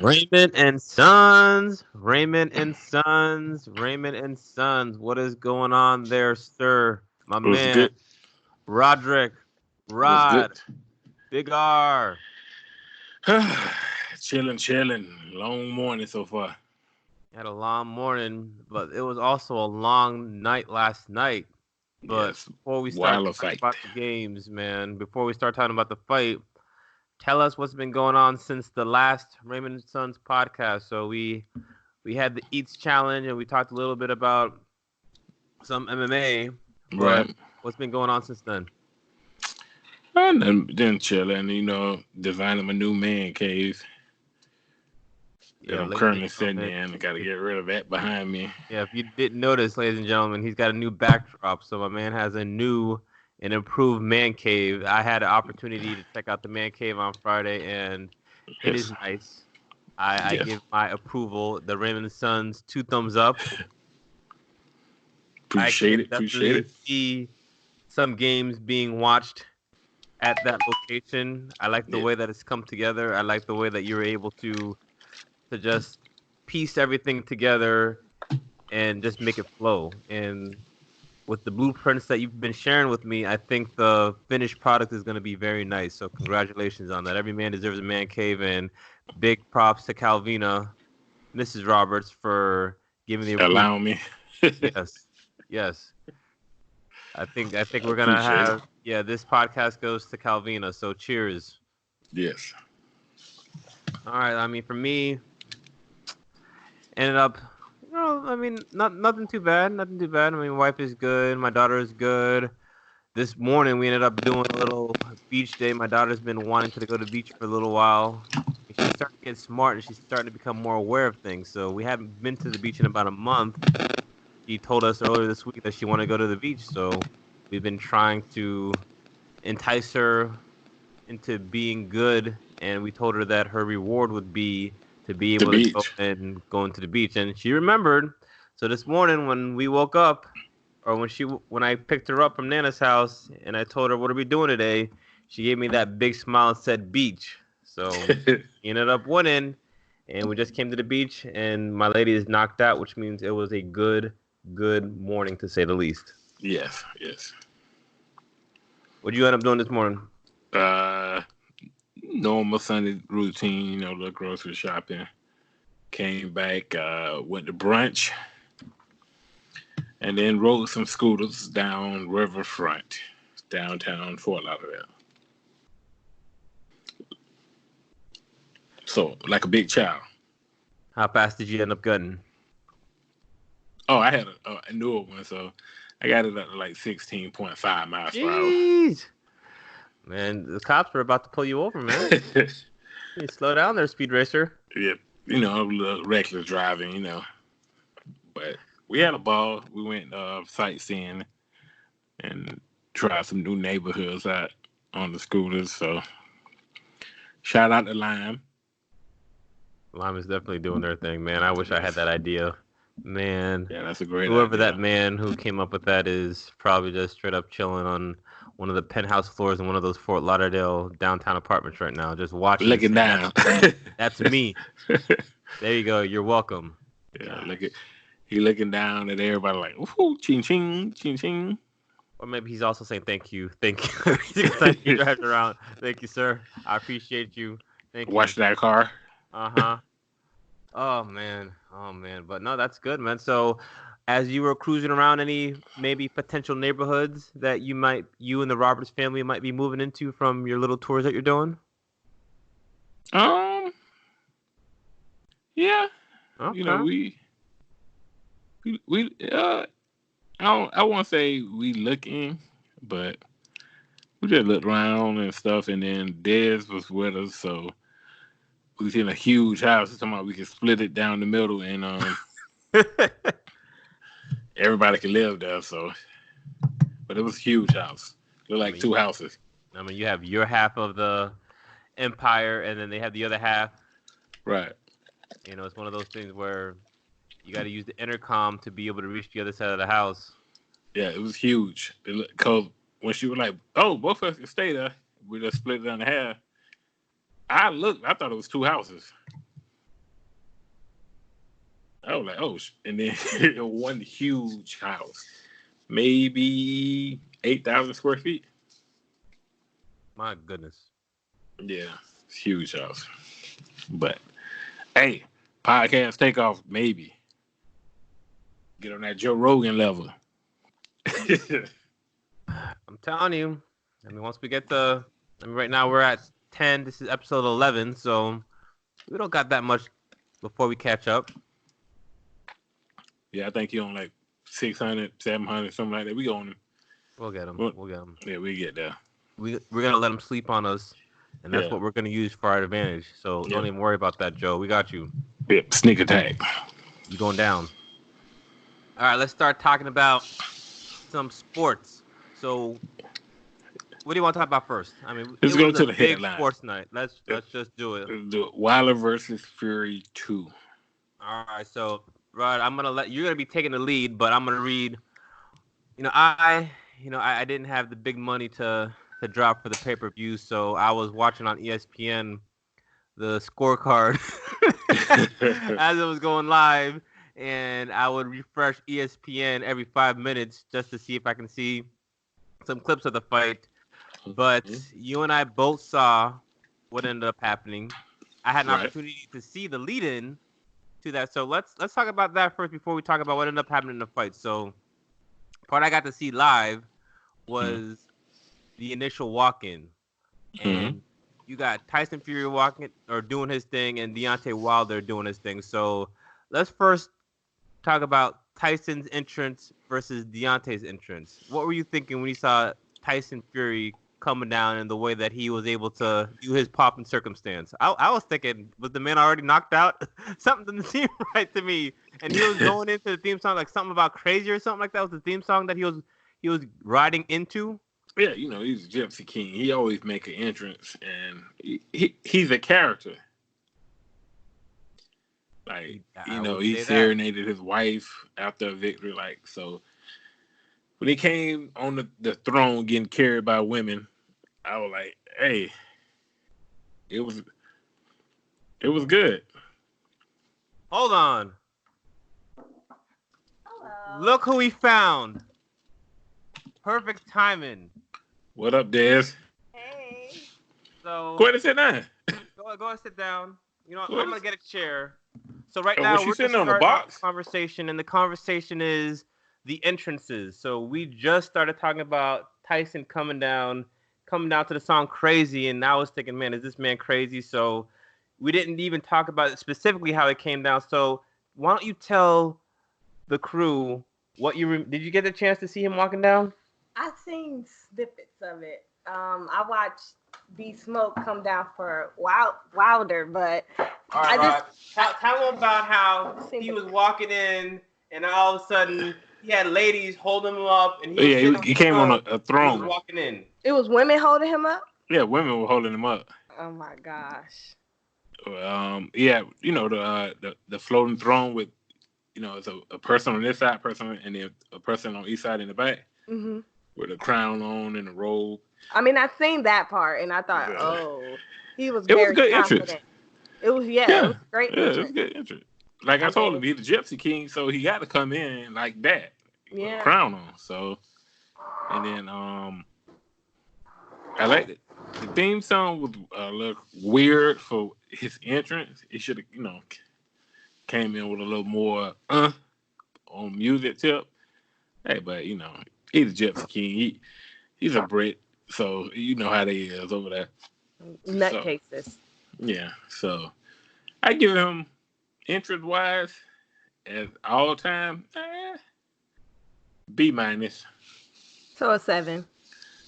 Raymond and Sons, Raymond and Sons, Raymond and Sons. What is going on there, sir? My What's man, good? Roderick, What's good? Rod, Big R. chilling. Long morning so far. Had a long morning, but it was also a long night last night. But Yes, before we start while talking fight. about the games, man, before we start talking about the fight, tell us what's been going on since the last Raymond and Sons podcast. So we had the Eats challenge, and we talked a little bit about some MMA, but Right. what's been going on since then? And then chilling, designing my new man cave that Yeah, I'm ladies and currently sitting gentlemen, in. I got to if get rid of that behind me. if you didn't notice, ladies and gentlemen, he's got a new backdrop. So my man has a new and improved man cave. I had an opportunity to check out the man cave on Friday, and it is Yes, nice. I yes. give my approval. The Raymond Sons 2 thumbs up. I Appreciate can it. Appreciate definitely it. see some games being watched at that location. I like the Yeah. way that it's come together. I like the way that you're able to just piece everything together and just make it flow. And with the blueprints that you've been sharing with me, I think the finished product is going to be very nice. So congratulations on that. Every man deserves a man cave, and big props to Calvina, Mrs. Roberts, for giving the approval. Allow me. Yes, yes. I think we're gonna Appreciate it. have, yeah. This podcast goes to Calvina. So cheers. Yes. All right. I mean, for me, ended up, I mean, nothing too bad. Nothing too bad. I mean, wife is good. My daughter is good. This morning we ended up doing a little beach day. My daughter's been wanting to go to the beach for a little while. She's starting to get smart and she's starting to become more aware of things. So we haven't been to the beach in about a month. She told us earlier this week that she wanted to go to the beach. So we've been trying to entice her into being good, and we told her that her reward would be to be The able to go beach. and go into the beach, and she remembered. So this morning when we woke up, or when I picked her up from Nana's house, and I told her, "What are we doing today?" She gave me that big smile and said, "Beach." So she ended up winning, and we just came to the beach, and my lady is knocked out, which means it was a good morning to say the least. Yes. What did you end up doing this morning? Uh, Normal Sunday routine, the grocery shopping. Came back, went to brunch, and then rode some scooters down Riverfront, downtown Fort Lauderdale. So, like a big child. How fast did you end up getting? Oh, I had a newer one, so I got it up to like 16.5 miles per hour. Jeez. Man, the cops were about to pull you over, man. You slow down there, speed racer. Yeah, a little reckless driving, But we had a ball. We went sightseeing and tried some new neighborhoods out on the scooters. So shout out to Lime. Lime is definitely doing their thing, man. I wish I had that idea. Man, Yeah, that's a great whoever idea. that man who came up with that is probably just straight up chilling on one of the penthouse floors in one of those Fort Lauderdale downtown apartments right now, just watching. Looking down. That's me. There you go. You're welcome. Yeah, Nah. he looking down at everybody like, ooh, ching ching, ching ching. Or maybe he's also saying thank you. He drives around. Thank you, sir. I appreciate you. Thank you. Watch that car. Uh-huh. Oh man. But no, that's good, man. So as you were cruising around, any maybe potential neighborhoods that you and the Roberts family might be moving into from your little tours that you're doing? Yeah. Okay. We I won't say we looking, but we just looked around and stuff, and then Dez was with us, so we was in a huge house. Somebody we could split it down the middle, and everybody could live there. So, but it was a huge house. Looked like two houses. I mean, you have your half of the empire, and then they have the other half. Right. It's one of those things where you got to use the intercom to be able to reach the other side of the house. Yeah, it was huge. Because when she was like, "Oh, both of us can stay there," we just split it down in half. I thought it was two houses. I was like, oh, and then one huge house, maybe 8,000 square feet. My goodness. Yeah, it's huge house. But hey, podcast takeoff, maybe get on that Joe Rogan level. I'm telling you. I mean, once we get to, I mean, right now we're at 10. This is episode 11, so we don't got that much before we catch up. Yeah, I think he on like 600, 700, something like that. We on him. We'll get him. We'll get him. Yeah, we get there. We're gonna let him sleep on us, and that's what we're gonna use for our advantage. So don't even worry about that, Joe. We got you. Yep, sneak attack. You going down? All right, let's start talking about some sports. So, what do you want to talk about first? I mean, let's go to the big headline. Sports night. Let's just do it. Let's do it. Wilder versus Fury 2. All right, so Rod, you're gonna be taking the lead, but I'm gonna read. I didn't have the big money to drop for the pay-per-view, so I was watching on ESPN the scorecard as it was going live, and I would refresh ESPN every 5 minutes just to see if I can see some clips of the fight. But you and I both saw what ended up happening. I had an opportunity to see the lead-in to that, so let's talk about that first before we talk about what ended up happening in the fight. So, part I got to see live was the initial walk-in, and you got Tyson Fury walking or doing his thing, and Deontay Wilder doing his thing. So let's first talk about Tyson's entrance versus Deontay's entrance. What were you thinking when you saw Tyson Fury coming down and the way that he was able to do his pop in circumstance? I was thinking, was the man already knocked out? Something didn't seem right to me. And he was going into the theme song like something about crazy or something like that was the theme song that he was riding into. Yeah, he's a Gypsy King. He always make an entrance, and he's a character. Like, he serenaded his wife after a victory. Like, so when he came on the throne getting carried by women, I was like, hey, it was good. Hold on. Hello. Look who we found. Perfect timing. What up, Des? Hey. So go ahead and sit down. Go and sit down. I'm gonna get a chair. So right now we're sitting on the box conversation, and the conversation is the entrances. So we just started talking about Tyson coming down to the song "Crazy," and I was thinking, man, is this man crazy? So we didn't even talk about specifically how it came down. So why don't you tell the crew what did you get the chance to see him walking down? I seen snippets of it. I watched B Smoke come down for Wilder, but tell him about how he was walking in, and all of a sudden he had ladies holding him up, and he came on a throne. He was walking in. It was women holding him up. Yeah, women were holding him up. Oh my gosh. The floating throne with, it's a person on this side, and then a person on each side in the back. Mm-hmm. With a crown on and a robe. I mean, I seen that part, and I thought, he was very confident. It was good entrance. It was it was great entrance. It was good entrance. Like I told him, he's the Gypsy King, so he got to come in like that. Yeah. With a crown on. So, and then I liked it. The theme song was a little weird for his entrance. It should have, came in with a little more on music tip. Hey, but he's a Gypsy King. He's a Brit, so you know how they is over there. Nutcases. Yeah, so I give him interest-wise at all time B-. So a 7.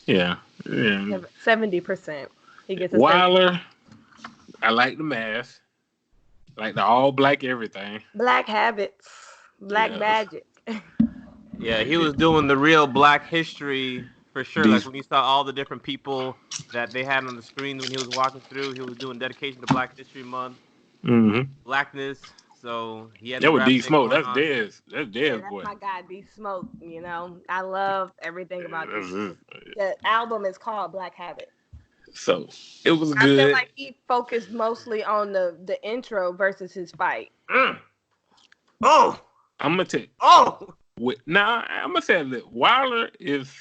Yeah. 70%. He gets a Wilder. I like the mask. Like the all black everything. Black habits. Black magic. Yeah, he was doing the real Black history for sure. Like when you saw all the different people that they had on the screen when he was walking through, he was doing dedication to Black History Month, Blackness. So he had. That was D Smoke. That's Dez. That's Dez boy. That's my guy, D Smoke. I love everything about this. The album is called Black Habit. So it was good. I feel like he focused mostly on the intro versus his fight. Oh, I'm gonna tell. oh. Now I'm gonna say that Wilder is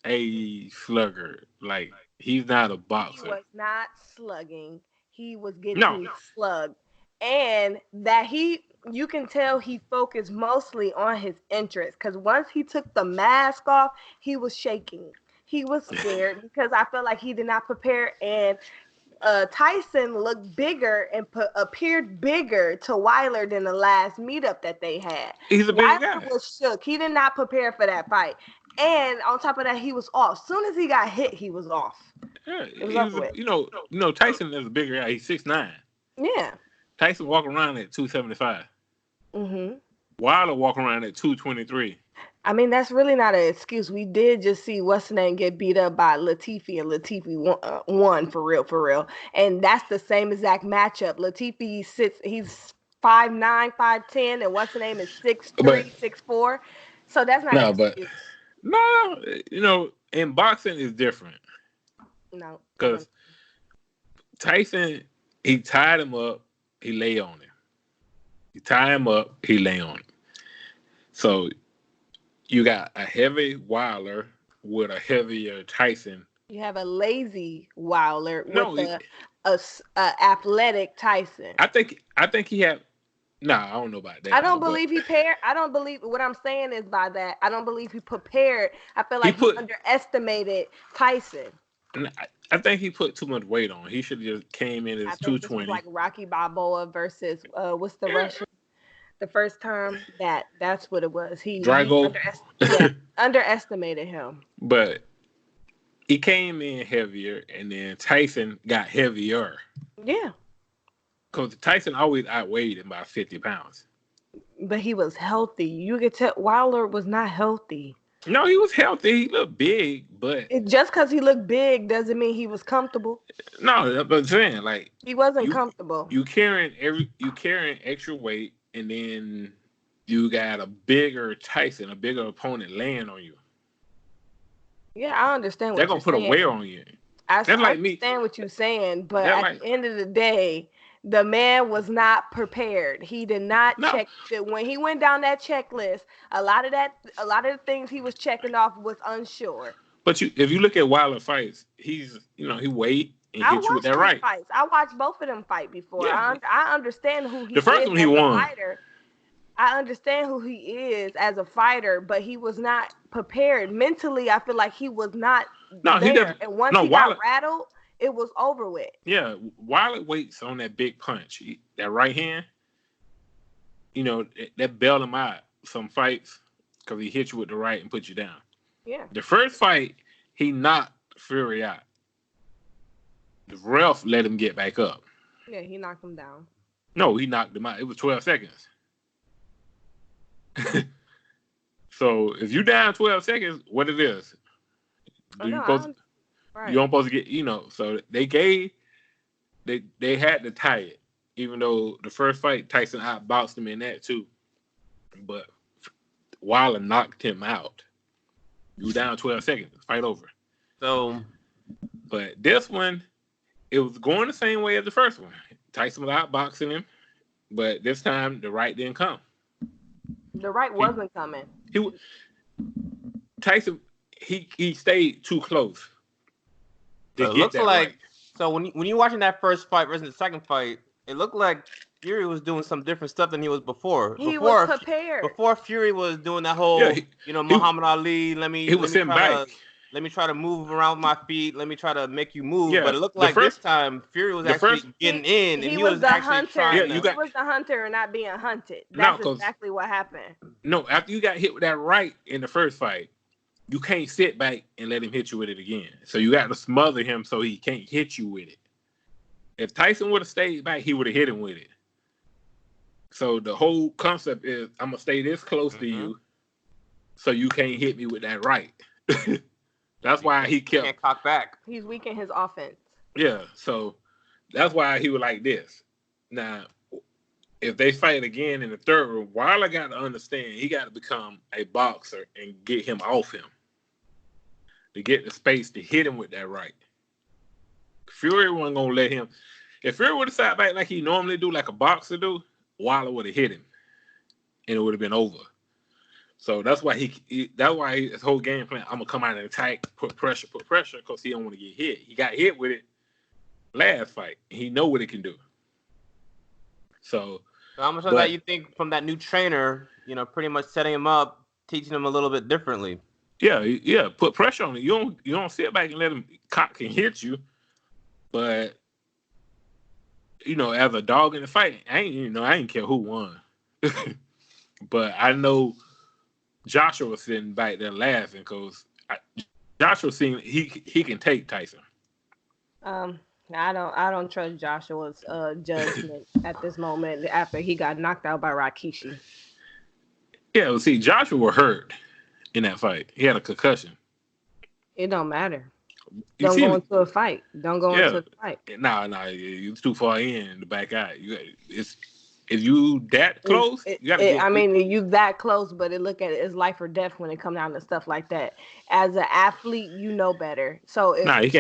a slugger. Like he's not a He boxer. was not slugging. He was No, getting slugged. And you can tell he focused mostly on his interest. Because once he took the mask off, he was shaking. He was scared because I felt like he did not prepare. And Tyson looked bigger and appeared bigger to Wilder than the last meetup that they had. he's a big Wilder guy. was shook. He did not prepare for that fight. And on top of that, he was off. As soon as he got hit, he was off. Yeah, It was he was. over with. Tyson is a bigger guy. He's 6'9". Yeah. Tyson walk around at 275. Mm-hmm. Wilder walk around at 223. I mean, that's really not an excuse. We did just see what's the name get beat up by Latifi, and Latifi won for real. And that's the same exact matchup. Latifi he's 5'9", 5'10", and what's the name is 6'3", But 6'4". So that's not an no, but excuse. no, in boxing is different No. because Tyson, he tied him up, he lay on him. He tied him up, he lay on him. So you got a heavy Wilder with a heavier Tyson. You have a lazy Wilder No, with a athletic Tyson. I think he had. Nah, I don't know about that. I don't believe he paired. I don't believe what I'm saying is by that. I don't believe he prepared. I feel like he underestimated Tyson. I think he put too much weight on. He should have just came in as 220. Like Rocky Balboa versus what's the Russian? The first term that's what it was. Drago. Underestimated him. But he came in heavier, and then Tyson got heavier. Yeah. Because Tyson always outweighed him by 50 pounds. But he was healthy. You could tell Wilder was not healthy. No, he was healthy. He looked big, but just because he looked big doesn't mean he was comfortable. No, but I'm saying like he wasn't comfortable. You carrying extra weight, and then you got a bigger Tyson, a bigger opponent laying on you. Yeah, I understand. They're gonna put a wear on you. I understand what you're saying, but at the end of the day, the man was not prepared. He did not check when he went down that checklist. A lot of the things he was checking off was unsure. But if you look at Wilder fights, he wait and hit you with that right. Fights. I watched both of them fight before. Yeah. I understand who he is. The first one he won. Fighter. I understand who he is as a fighter, but he was not prepared mentally. I feel like he was not there. And once he got rattled, it was over with. Yeah, Wilder waits on that big punch, that right hand. That bailed him out some fights because he hit you with the right and put you down. Yeah. The first fight, he knocked Fury out. The ref let him get back up. Yeah, he knocked him down. No, he knocked him out. It was 12 seconds. So if you down 12 seconds, what it is? You don't supposed to get, so they had to tie it, even though the first fight Tyson outboxed him in that too. But Wilder knocked him out. You down 12 seconds, fight over. So, but this one, it was going the same way as the first one. Tyson was outboxing him, but this time the right didn't come. The right wasn't coming. Tyson, he stayed too close. It looks like right. So when you're watching that first fight versus the second fight, it looked like Fury was doing some different stuff than he was before. He was prepared. Before Fury was doing that whole, Muhammad Ali. Let me try to move around with my feet. Let me try to make you move. Yeah, but it looked like this time Fury was actually getting in, and he was the actually hunter. trying. He was the hunter and not being hunted. That's exactly what happened. No, after you got hit with that right in the first fight, you can't sit back and let him hit you with it again. So you got to smother him so he can't hit you with it. If Tyson would have stayed back, he would have hit him with it. So the whole concept is, I'm going to stay this close to you so you can't hit me with that right. That's why he can't cock back. He's weak in his offense. Yeah, so that's why he was like this. Now, if they fight again in the third round, Wilder got to understand he got to become a boxer and get him off him to get the space to hit him with that right. Fury wasn't going to let him. If Fury would have sat back like he normally do, like a boxer do, Wilder would have hit him. and it would have been over. So that's why that's why his whole game plan. I'm gonna come out and attack, put pressure, because he don't want to get hit. He got hit with it last fight. He know what it can do. So how much of that you think from that new trainer? Pretty much setting him up, teaching him a little bit differently. Yeah. Put pressure on him. You don't sit back and let him cock and hit you. But as a dog in the fight, I ain't care who won. But I know Joshua was sitting back there laughing because Joshua seen he can take Tyson. I don't trust Joshua's judgment at this moment after he got knocked out by Rikishi. Yeah, well, see, Joshua was hurt in that fight. He had a concussion. It don't matter. Don't go into a fight. Don't go into a fight. Nah, you're too far in the back eye. If you that close, you gotta you that close, but look at it as life or death when it comes down to stuff like that. As an athlete, you know better. So if you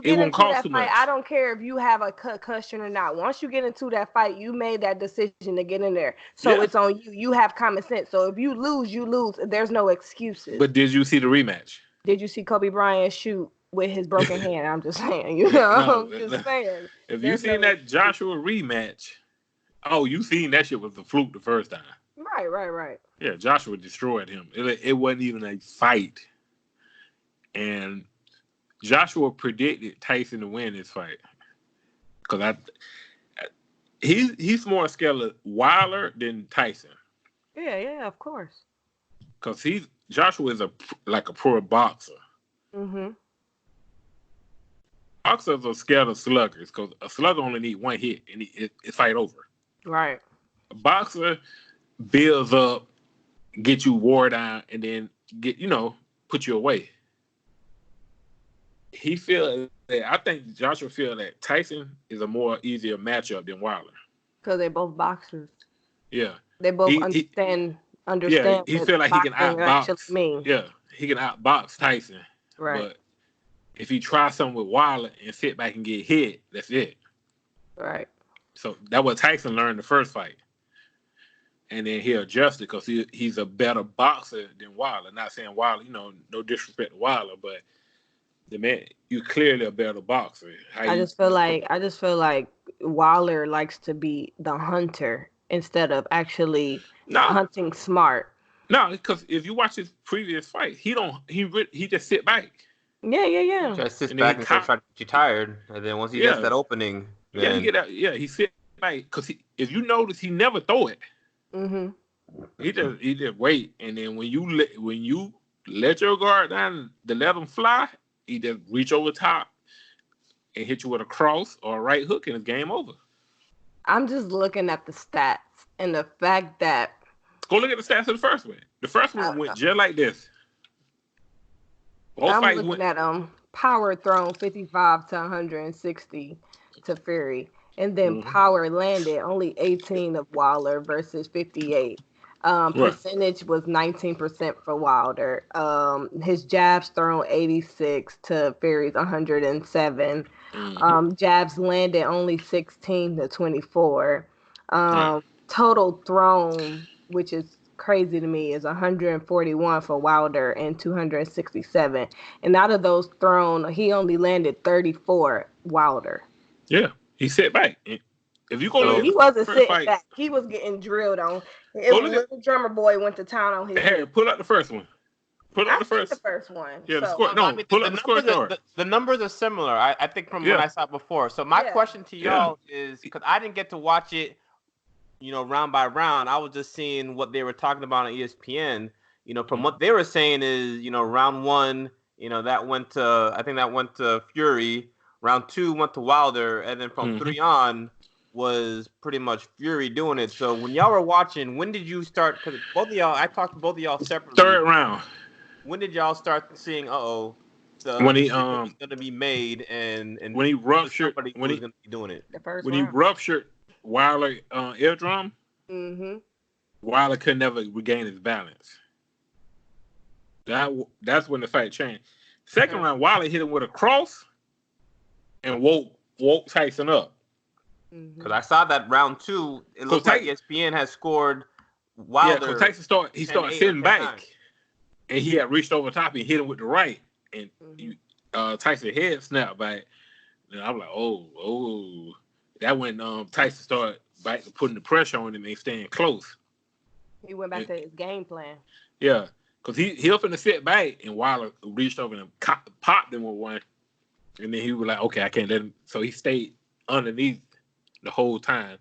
get into that fight, I don't care if you have a concussion or not. Once you get into that fight, you made that decision to get in there. So it's on you. You have common sense. So if you lose, you lose. There's no excuses. But did you see the rematch? Did you see Kobe Bryant shoot with his broken hand? I'm just saying, I'm just saying. If you seen that Joshua rematch, you seen that shit was a fluke the first time. Right. Yeah, Joshua destroyed him. It wasn't even a fight. And Joshua predicted Tyson to win this fight. Because he's more scared of Wilder than Tyson. Yeah, of course. Because Joshua is a pro boxer. Mm-hmm. Boxers are scared of sluggers because a slugger only need one hit and it's fight over. Right. A boxer builds up, get you wore down, and then put you away. I think Joshua feel that Tyson is a more easier matchup than Wilder. Because they're both boxers. Yeah. They both understand. Yeah, he feel like he can outbox. Yeah, he can outbox Tyson. Right. But if he tries something with Wilder and sit back and get hit, that's it. Right. So that's what Tyson learned the first fight. And then he adjusted because he's a better boxer than Wilder. Not saying Wilder, no disrespect to Wilder, but the man, you're clearly a better boxer. I just feel like Wilder likes to be the hunter instead of actually hunting smart. No, because if you watch his previous fight, he just sit back. Yeah. Just sit back and try to get you tired, and then once he gets that opening, he get out. Yeah, he sit back because if you notice, he never throw it. Mm-hmm. He just wait, and then when you let your guard down to let him fly, he just reach over top and hit you with a cross or a right hook, and it's game over. I'm just looking at the stats and the fact that. Go look at the stats of the first one. The first one went just like this. I'm looking at power thrown 55 to 160 to Fury, and then power landed only 18 of Wilder versus 58. Percentage was 19% for Wilder. His jabs thrown 86 to Fury's 107. Jabs landed only 16 to 24. Total thrown, which is crazy to me, is 141 for Wilder and 267. And out of those thrown, he only landed 34. Wilder. Yeah, he sat back. If you go, he wasn't sitting back. He was getting drilled on. Little drummer boy went to town on his. Hey, pull out the first one. Pull out the first one. Yeah, the score. No, pull out the score. The numbers are similar. I think from what I saw before. So my question to y'all is, because I didn't get to watch it, round by round. I was just seeing what they were talking about on ESPN. From what they were saying is, round one, that went to Fury. Round two went to Wilder, and then from 3 on was pretty much Fury doing it. So when y'all were watching, when did you start? Because both of y'all, I talked to both of y'all separately. Third round. When did y'all start seeing? When he going to be made and when he ruptured, when he's going to be doing it. The first when round. He ruptured Wilder eardrum. Mm-hmm. Wilder could never regain his balance. That's when the fight changed. Second round, Wilder hit him with a cross and woke Tyson up. Because I saw that round 2, it looks like ESPN has scored Wilder. Yeah, because Tyson started sitting back, and he had reached over top and hit him with the right, and Tyson head snapped back. And I'm like, oh, that when Tyson started putting the pressure on him and staying close. He went back to his game plan. Yeah, because he up in the sit back, and Wilder reached over and popped him with one, and then he was like, okay, I can't let him. So he stayed underneath the whole time,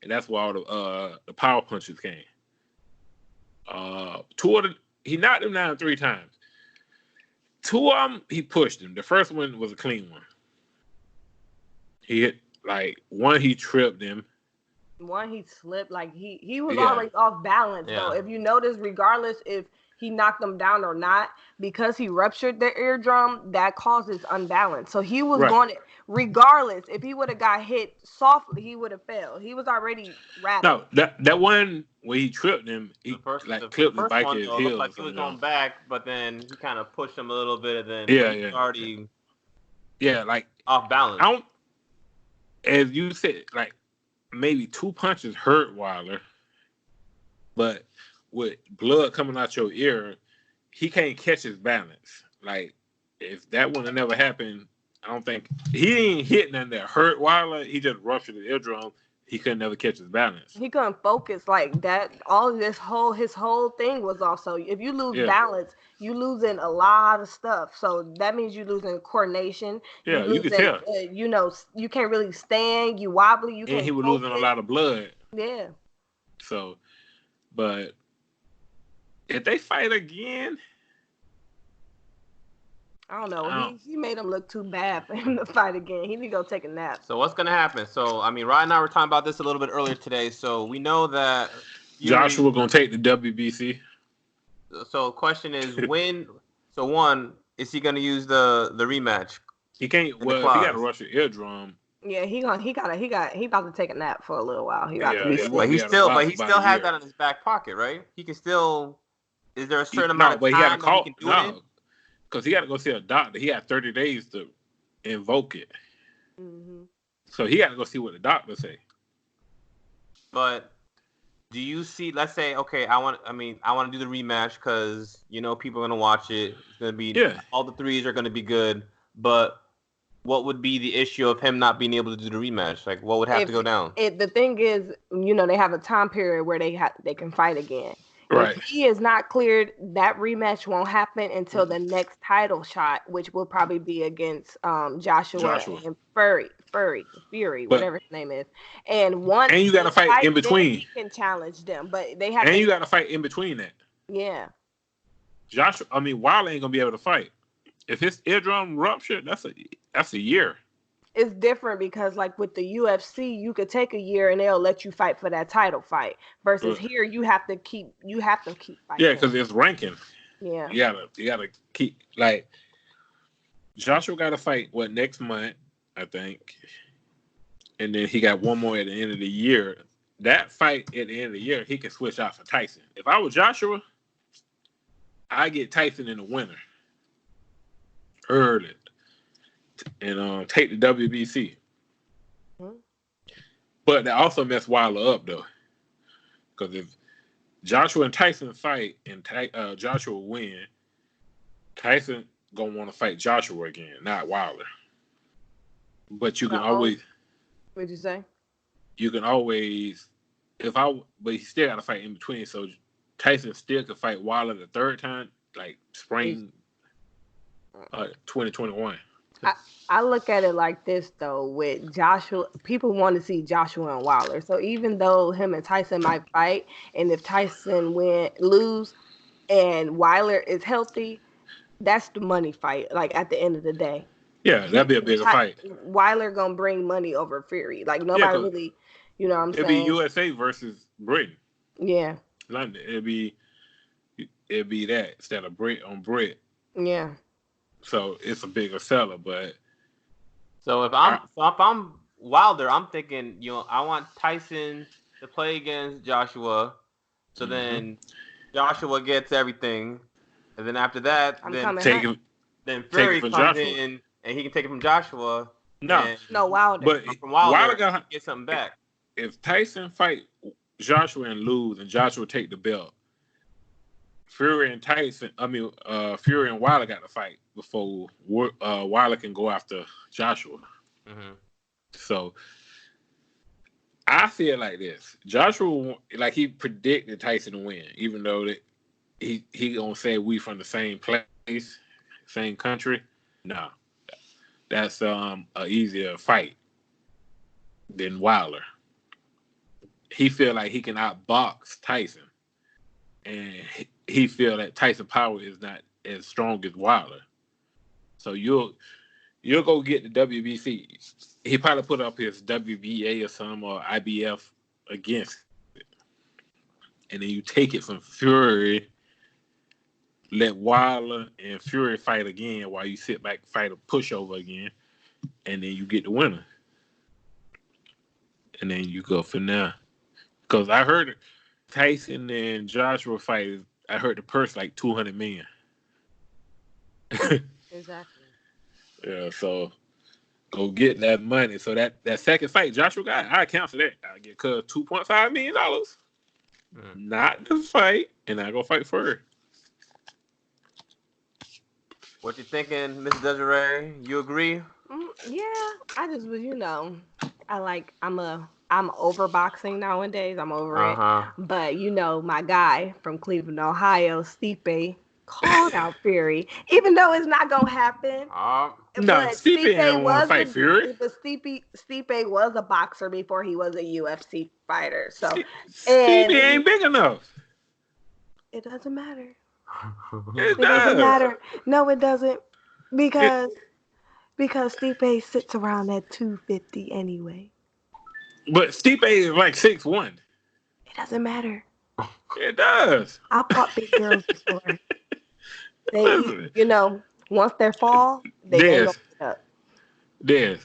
and that's where all the power punches came. He knocked him down 3 times. 2 of them, he pushed him. The first one was a clean one. He hit, one, he tripped him. One, he slipped. He was already off balance. Yeah. So if you notice, regardless if he knocked him down or not, because he ruptured the eardrum, that causes unbalance. So he was going to, regardless, if he would have got hit softly, he would have failed. He was already rattled. No, that one where he tripped him, he clipped his bike in his heel. Looked like he was going back, but then he kind of pushed him a little bit, and then he was already off balance. As you said, maybe 2 punches hurt Wilder, but with blood coming out your ear, he can't catch his balance. If that would have never happened, I don't think he ain't hit nothing that hurt Wilder. He just ruptured the eardrum. He couldn't never catch his balance. He couldn't focus like that. All of his whole thing was also, if you lose balance, you losing a lot of stuff. So that means you losing coordination. Yeah, you can tell. You can't really stand. You wobbly. And he was losing a lot of blood. Yeah. So, but if they fight again, I don't know. He made him look too bad for him to fight again. He need to go take a nap. So what's going to happen? So, Rod and I were talking about this a little bit earlier today. So we know that Joshua going to take the WBC. So the question is one, is he going to use the rematch? He can't. Well, if he got to rush your eardrum. Yeah, he about to take a nap for a little while. He about to be but he still has that in his back pocket, right? He can still. Is there a certain amount of time that he can do it? Because he got to go see a doctor. He had 30 days to invoke it. Mm-hmm. So he got to go see what the doctor say. But do you see? Let's say, okay, I want to do the rematch because people are gonna watch it. It's gonna be all the threes are gonna be good. But what would be the issue of him not being able to do the rematch? What would have to go down? The thing is, they have a time period where they can fight again. Right. If he is not cleared, that rematch won't happen until the next title shot, which will probably be against Joshua. And Fury, whatever his name is. And you got to fight in between. He can challenge them, but they have. And you got to fight in between that. Yeah. Wilder ain't gonna be able to fight if his eardrum ruptured. That's a year. It's different because, with the UFC, you could take a year and they'll let you fight for that title fight. Versus here, you have to keep fighting. Yeah, because it's ranking. Yeah. You gotta keep Joshua got to fight next month, I think, and then he got one more at the end of the year. That fight at the end of the year, he can switch out for Tyson. If I was Joshua, I get Tyson in the winter early. And take the WBC. Mm-hmm. But that also messed Wilder up, though. Because if Joshua and Tyson fight and Joshua win, Tyson going to want to fight Joshua again, not Wilder. But you can always... What'd you say? You can always... But he still got to fight in between, so Tyson still could fight Wilder the third time, spring 2021. I look at it like this, though, with Joshua. People want to see Joshua and Wilder. So even though him and Tyson might fight, and if Tyson lose and Wilder is healthy, that's the money fight, at the end of the day. Yeah, that'd be a bigger fight. Wilder going to bring money over Fury. Nobody really, you know what I'm saying? It'd be USA versus Britain. Yeah. London. It'd be that instead of Brit on Brit. Yeah. So it's a bigger seller, but if I'm Wilder, I'm thinking, I want Tyson to play against Joshua, so then Joshua gets everything, and then after that, then Fury comes in and he can take it from Joshua. No, No, Wilder. but From Wilder, Wilder he get something back. if Tyson fight Joshua and lose, and Joshua take the belt, Fury and Wilder got to fight before Wilder can go after Joshua. Mm-hmm. So I feel like this: Joshua, like he predicted Tyson to win, even though that he gonna say we from the same place, same country. No, that's a easier fight than Wilder. He feel like he can outbox Tyson, and he feel that Tyson power is not as strong as Wilder. So you'll go get the WBC. He probably put up his WBA or some or IBF against it, and then you take it from Fury. Let Wilder and Fury fight again while you sit back and fight a pushover again, and then you get the winner. And then you go from there. Because I heard Tyson and Joshua fight, I heard the purse like $200 million. Exactly. Yeah, so go get that money. So that second fight Joshua got, I cancel that. I get cut $2.5 million. Not the fight, and I go fight for her. What you thinking, Miss Desiree? You agree? Yeah, I just was, I'm over boxing nowadays. I'm over it. But my guy from Cleveland, Ohio, Stipe, called out Fury, even though it's not gonna happen. No, Stipe ain't want to fight Fury. But Stipe was a boxer before he was a UFC fighter. So Stipe ain't big enough. It doesn't matter. It doesn't matter. No, it doesn't. Because Stipe sits around at 250 anyway. But Stipe is like 6'1". It doesn't matter. It does. I fought big girls before. They, once they fall, they ain't gonna get up. Des.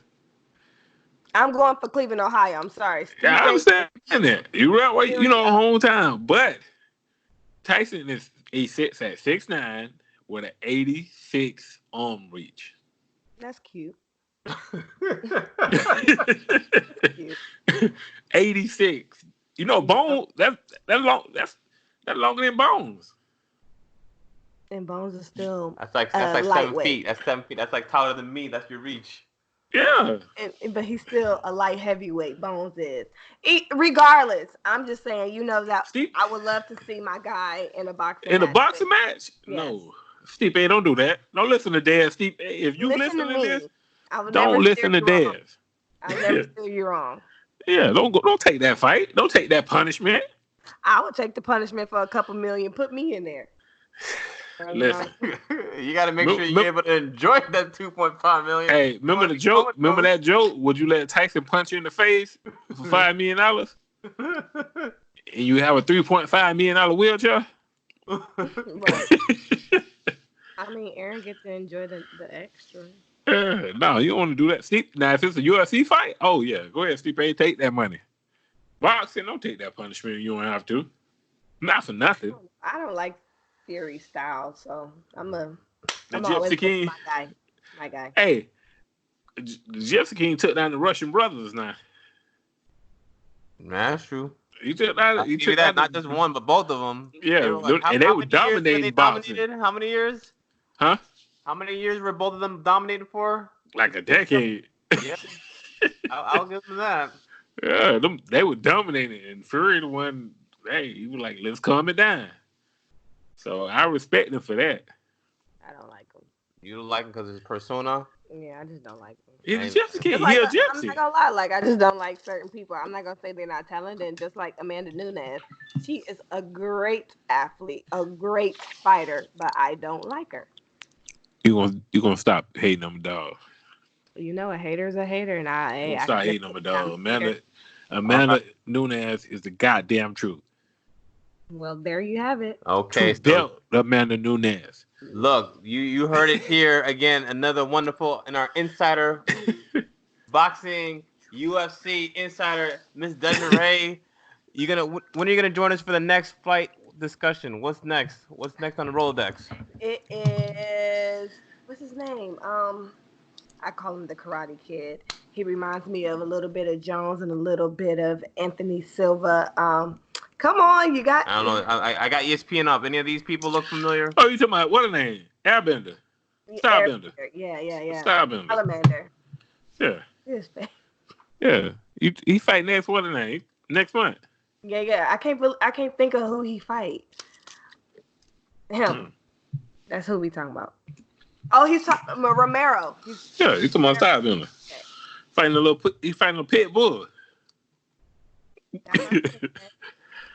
I'm going for Cleveland, Ohio. I'm sorry. Yeah, I understand that. You're right, hometown. But Tyson sits at 6'9" with an 86 arm reach. That's cute. 86. Bone. That's longer than Bones. And Bones is still. That's like 7 feet. That's 7 feet. That's like taller than me. That's your reach. Yeah. But he's still a light heavyweight. Bones is. Regardless, I'm just saying. That I would love to see my guy in a boxing. In a boxing match? Yes. No. Stipe, don't do that. Don't listen to Dad. Stipe, if you listen to this, don't listen to Dad. I'll never steer you wrong. Yeah, don't take that fight. Don't take that punishment. I would take the punishment for a couple million. Put me in there. Listen, you got to make sure you're able to enjoy that 2.5 million. Hey, remember the joke? Remember that joke? Would you let Tyson punch you in the face for $5 million? And you have a $3.5 million wheelchair? I mean, Aaron gets to enjoy the extra. No, you don't want to do that. Steve, now, if it's a UFC fight, oh, yeah. Go ahead, Steve. Take that money. Boxing, don't take that punishment. You don't have to. Not for nothing. I don't like Fury style, so I'm Gypsy King. My guy. Hey, the Gypsy King took down the Russian brothers now. That's true. He took that. Not just one, but both of them. Yeah, they were dominating boxing. How many years? Huh? How many years were both of them dominated for? Like a decade. Yeah. I'll give them that. Yeah, they were dominating, and Fury the one. Hey, he was like, "Let's calm it down." So I respect him for that. I don't like him. You don't like him because of his persona? Yeah, I just don't like him. He's a gypsy king. Like, He's a gypsy. I'm not gonna lie, I just don't like certain people. I'm not gonna say they're not talented. Just like Amanda Nunes, she is a great athlete, a great fighter, but I don't like her. You gonna stop hating on my dog? A hater's a hater, and I stop hating on my dog. Amanda Nunes is the goddamn truth. Well, there you have it. Okay, belt Amanda Nunes. Look, you heard it here again. Another wonderful in our insider boxing UFC insider, Miss Desiree. When are you gonna join us for the next fight discussion? What's next? What's next on the Rolodex? It is what's his name? I call him the Karate Kid. He reminds me of a little bit of Jones and a little bit of Anthony Silva. Come on, you got. I don't know. I got ESPN up. Any of these people look familiar? Oh, you talking about what a name? Airbender. Starbender. Yeah. Starbender. Salamander. Yeah. His face. Yeah. He fight next what a name? Next month. Yeah. I can't think of who he fight. Him. That's who we talking about. Oh, he's talking Romero. He's talking about Starbender. Okay. He's fighting a pit bull.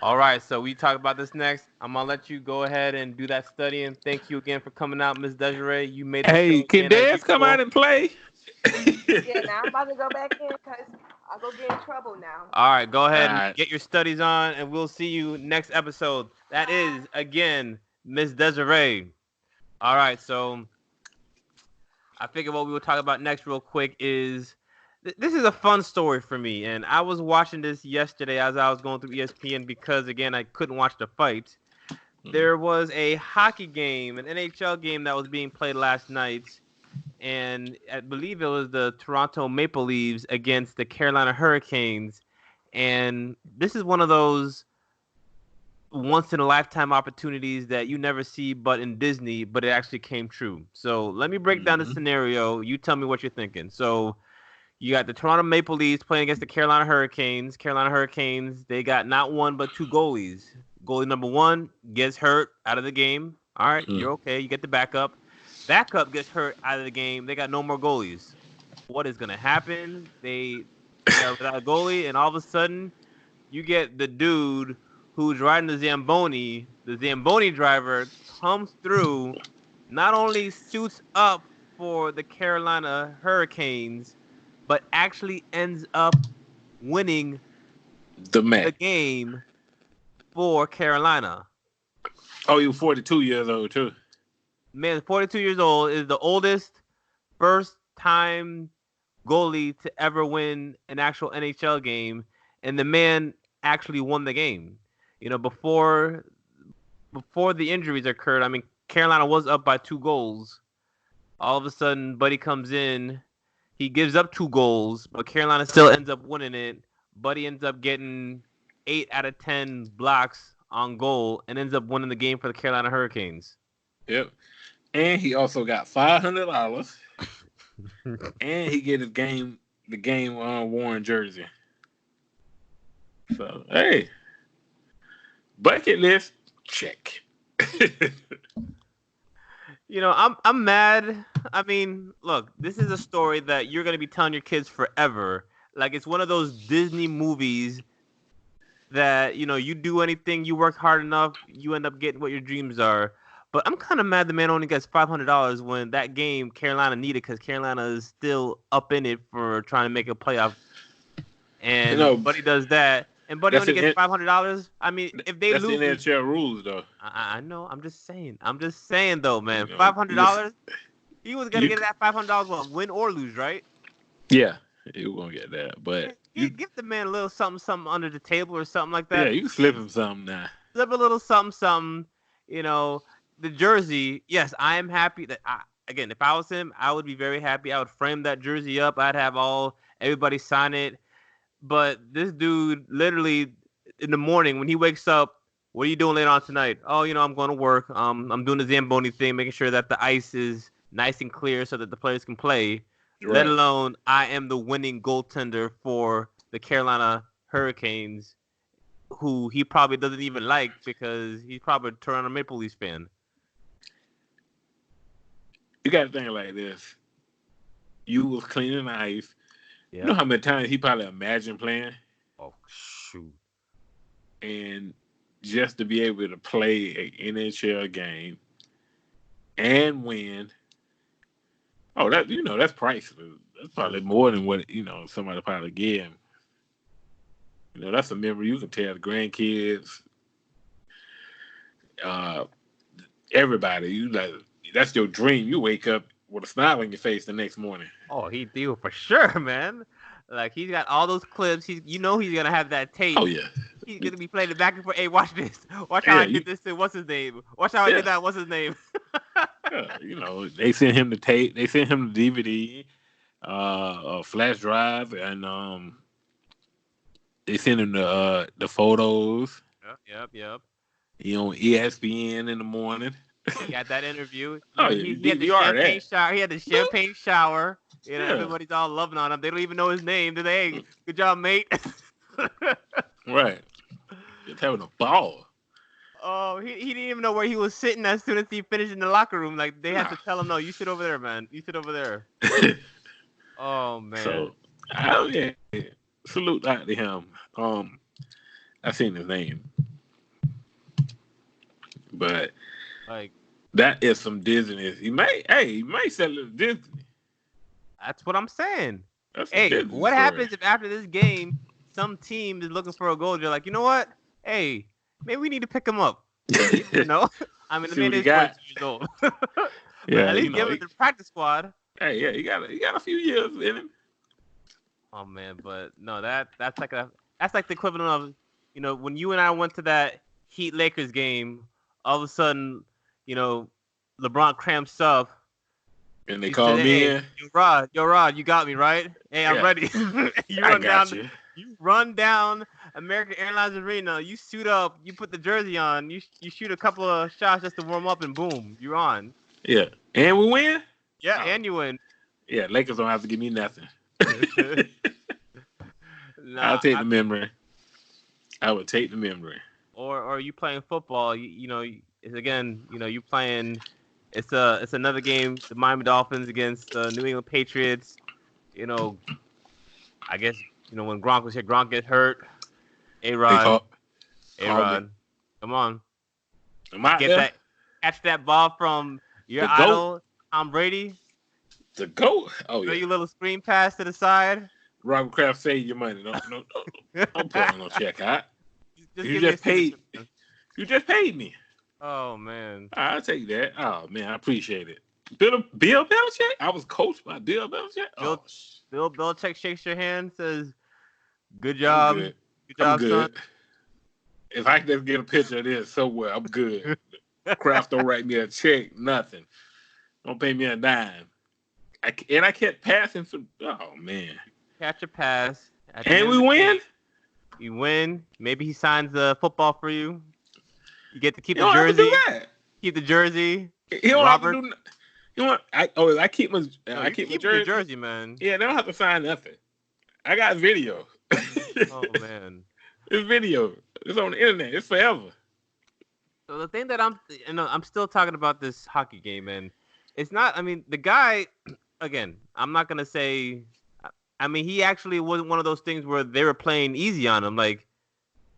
All right, so we talk about this next. I'm gonna let you go ahead and do that study, and thank you again for coming out, Miss Desiree. You made. Hey, can Des come out and play? Yeah, now I'm about to go back in because I'll go get in trouble now. All right, go ahead and get your studies on, and we'll see you next episode. That is again Miss Desiree. All right, so I figured what we will talk about next, real quick, is. This is a fun story for me, and I was watching this yesterday as I was going through ESPN because, again, I couldn't watch the fight. There was a hockey game, an NHL game that was being played last night, and I believe it was the Toronto Maple Leafs against the Carolina Hurricanes, and this is one of those once-in-a-lifetime opportunities that you never see but in Disney, but it actually came true. So let me break down the scenario. You tell me what you're thinking. So you got the Toronto Maple Leafs playing against the Carolina Hurricanes. Carolina Hurricanes, they got not one but two goalies. Goalie number one gets hurt out of the game. All right, you're okay. You get the backup. Backup gets hurt out of the game. They got no more goalies. What is going to happen? They are without a goalie, and all of a sudden, you get the dude who's riding the Zamboni. The Zamboni driver comes through, not only suits up for the Carolina Hurricanes, but actually ends up winning the game for Carolina. Oh, you're 42 years old, too. Man, 42 years old, is the oldest first-time goalie to ever win an actual NHL game, and the man actually won the game. You know, before the injuries occurred, I mean, Carolina was up by 2 goals. All of a sudden, Buddy comes in. He gives up 2 goals, but Carolina still ends up winning it. Buddy ends up getting 8 out of 10 blocks on goal and ends up winning the game for the Carolina Hurricanes. Yep. And he also got $500. And he get the game worn jersey. So, hey. Bucket list, check. You know, I'm mad. I mean, look, this is a story that you're going to be telling your kids forever. Like, it's one of those Disney movies that, you know, you do anything, you work hard enough, you end up getting what your dreams are. But I'm kind of mad the man only gets $500 when that game Carolina needed, because Carolina is still up in it for trying to make a playoff. And Buddy does that. And Buddy only gets $500. I mean, if they lose, that's in NHL rules, though. I know. I'm just saying, though, man. $500. He was gonna get that $500. Well, win or lose, right? Yeah, he was gonna get that. But you give the man a little something under the table or something like that. Yeah, you can slip him something now. Slip a little something. You know, the jersey. Yes, I am happy that. Again, if I was him, I would be very happy. I would frame that jersey up. I'd have everybody sign it. But this dude, literally, in the morning when he wakes up, what are you doing later on tonight? Oh, you know, I'm going to work. I'm doing the Zamboni thing, making sure that the ice is nice and clear so that the players can play. Right. Let alone, I am the winning goaltender for the Carolina Hurricanes, who he probably doesn't even like because he's probably a Toronto Maple Leafs fan. You got to think like this. You was cleaning the ice. Yeah. You know how many times he probably imagined playing? Oh, shoot. And just to be able to play an NHL game and win. Oh, that's priceless. That's probably more than what, somebody probably give him. That's a memory you can tell the grandkids, everybody. That's your dream. You wake up with a smile on your face the next morning. Oh, he do for sure, man. Like, he's got all those clips. He's gonna have that tape. Oh yeah. He's gonna be playing it back and forth. Hey, watch this. Watch how I did this to what's his name. Watch how I did that. What's his name? They sent him the tape. They sent him the DVD. a flash drive, and they send him the photos. Yep. He on ESPN in the morning. He got that interview. Oh, He had the DVR champagne that. shower. He had the champagne shower. You know, Yeah. everybody's all loving on him. They don't even know his name. They're like, hey, good job, mate. Right. Just having a ball. Oh, he didn't even know where he was sitting as soon as he finished in the locker room. Like, they had to tell him, no, you sit over there, man. You sit over there. Oh, man. So, yeah, salute out to him. I seen his name. But like, that is some dizziness. He might sell it to Disney. That's what I'm saying. That's Hey, what happens if after this game, some team is looking for a goal? They're like, you know what? Hey, maybe we need to pick him up. You know? I mean, the man is 22 years old. Yeah, at least give him the practice squad. Hey, yeah, he got a few years in him. Oh man, but no, that's like the equivalent of, you know, when you and I went to that Heat Lakers game, all of a sudden, you know, LeBron cramps up. And they called me in. Yo, Rod, you got me, right? Hey, I'm ready. You run down American Airlines Arena, you suit up, you put the jersey on, you shoot a couple of shots just to warm up, and boom, you're on. Yeah. And we win? Yeah, and you win. Yeah, Lakers don't have to give me nothing. I'll take the memory. I would take the memory. Or you playing football, you know, it's again, you know, you playing. It's another game. The Miami Dolphins against the New England Patriots. You know, I guess, you know, when Gronk was here, Gronk gets hurt. A-Rod, come on. Catch that ball from your idol, Tom Brady. The GOAT. Oh yeah. Throw you a little screen pass to the side. Robert Kraft, save your money. No. I'm putting no check out. You just paid me. Oh man. I'll take that. Oh man, I appreciate it. Bill Belichick? I was coached by Bill Belichick. Bill Belichick shakes your hand, says, "Good job, good job, son." Son. If I can just get a picture of this somewhere, I'm good. Kraft don't write me a check, nothing. Don't pay me a dime. I kept passing for. Oh man. Catch a pass. And we win. You win. Maybe he signs the football for you. You get to keep the jersey. Have to do that. Keep the jersey. He don't have to do. You know what? I keep my. I keep my jersey. Your jersey, man. Yeah, they don't have to sign nothing. I got video. Oh man. It's video. It's on the internet. It's forever. So the thing that I'm still talking about this hockey game, and it's not. I mean, the guy. Again, I'm not gonna say. I mean, he actually wasn't one of those things where they were playing easy on him. Like,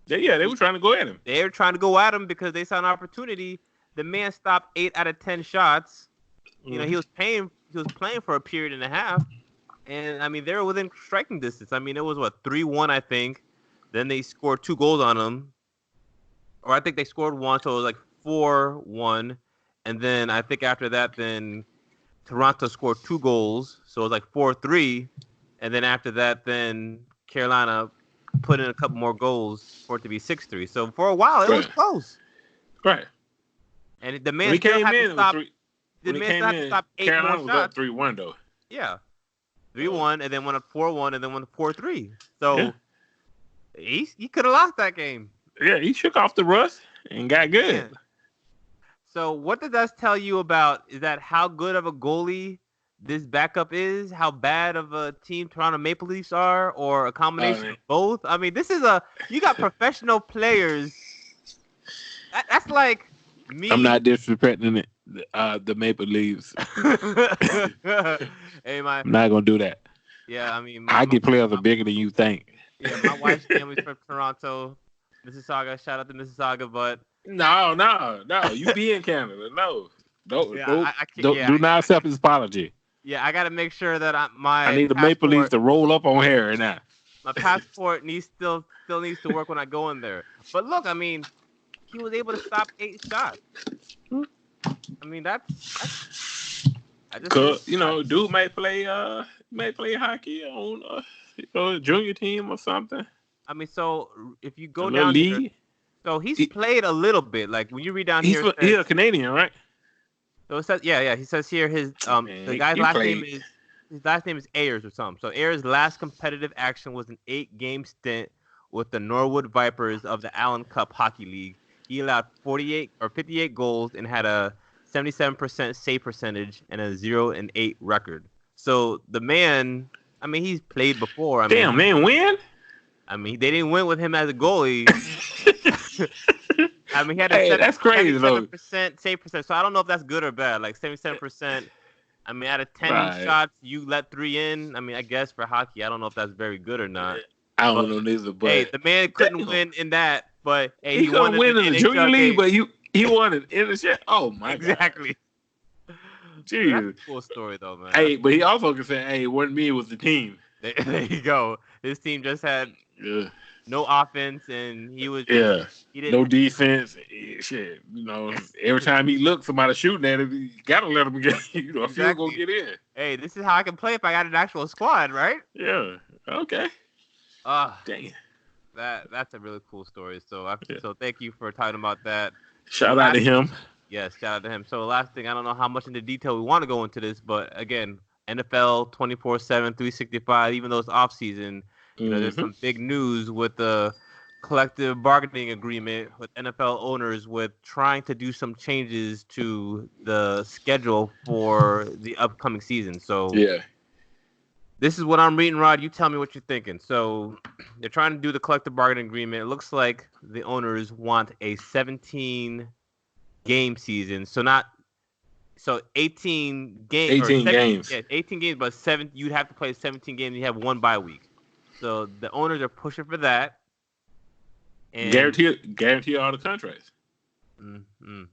yeah, they were trying to go at him. They were trying to go at him because they saw an opportunity. The man stopped 8 out of 10 shots. You know, he was playing for a period and a half, and I mean, they were within striking distance. I mean, it was 3-1, I think. Then they scored 2 goals on him, or I think they scored 1, so it was like 4-1. And then I think after that, then Toronto scored 2 goals, so it was like 4-3. And then after that, then Carolina put in a couple more goals for it to be 6-3. So for a while, it was close. Right. And the man still had to stop. The man still had to stop 8 Carolina more was shots. up 3-1 though. Yeah. 3-1, and then went up 4-1, and then went up 4-3. So he could have lost that game. Yeah, he shook off the rust and got good. Yeah. So what does that tell you about? Is that how good of a goalie this backup is? How bad of a team Toronto Maple Leafs are, or a combination of both? I mean, you got professional players. That's like me. I'm not disrespecting it. The Maple Leafs. Hey, I'm not gonna do that. Yeah, I mean, hockey players are bigger than you think. Yeah, my wife's family's from Toronto, Mississauga. Shout out to Mississauga, but no, you be in Canada. No, don't I do not accept his apology. Yeah, I got to make sure that I need the Maple Leafs to roll up on here right now. My passport still needs to work when I go in there. But look, I mean, he was able to stop 8 shots. I mean, that's dude may play hockey on a junior team or something. I mean, so if you go down here, so he's played a little bit. Like when you read down here, he's a Canadian, right? So it says, yeah. He says here the guy's last name is his last name is Ayers or something. So Ayers' last competitive action was an 8-game stint with the Norwood Vipers of the Allen Cup Hockey League. He allowed 48 or 58 goals and had a 77% save percentage and a 0-8 record. So the man, I mean, he's played before. Damn, man, win? I mean, they didn't win with him as a goalie. I mean, he had a that's crazy, though. 77% save percentage. So I don't know if that's good or bad. Like 77%. I mean, out of 10 Right. shots, you let 3 in. I mean, I guess for hockey, I don't know if that's very good or not. I don't know neither, but hey, the man couldn't win in that, but hey, he couldn't win in the junior league, but he won it in the shit. Oh my exactly. God. Jeez. That's a cool story though, man. Hey, but he also can say, hey, it wasn't me, it was the team. There you go. His team just had no offense, and he was he didn't no defense. Shit, every time he looked, somebody shooting at him. You gotta let him get. A field goal get in. Hey, this is how I can play if I got an actual squad, right? Yeah. Okay. Dang. That's a really cool story. So so thank you for talking about that. Shout out to him. Yes, shout out to him. So the last thing, I don't know how much into detail we want to go into this, but again, NFL 24/7, 365. Even though it's off season, there's some big news with the collective bargaining agreement with NFL owners with trying to do some changes to the schedule for the upcoming season. So this is what I'm reading, Rod. You tell me what you're thinking. So they're trying to do the collective bargaining agreement. It looks like the owners want a 17-game season. So 18 games. 18 games. Yeah, 18 games, but you'd have to play 17 games. You have one bye week. So the owners are pushing for that. And guarantee all the contracts.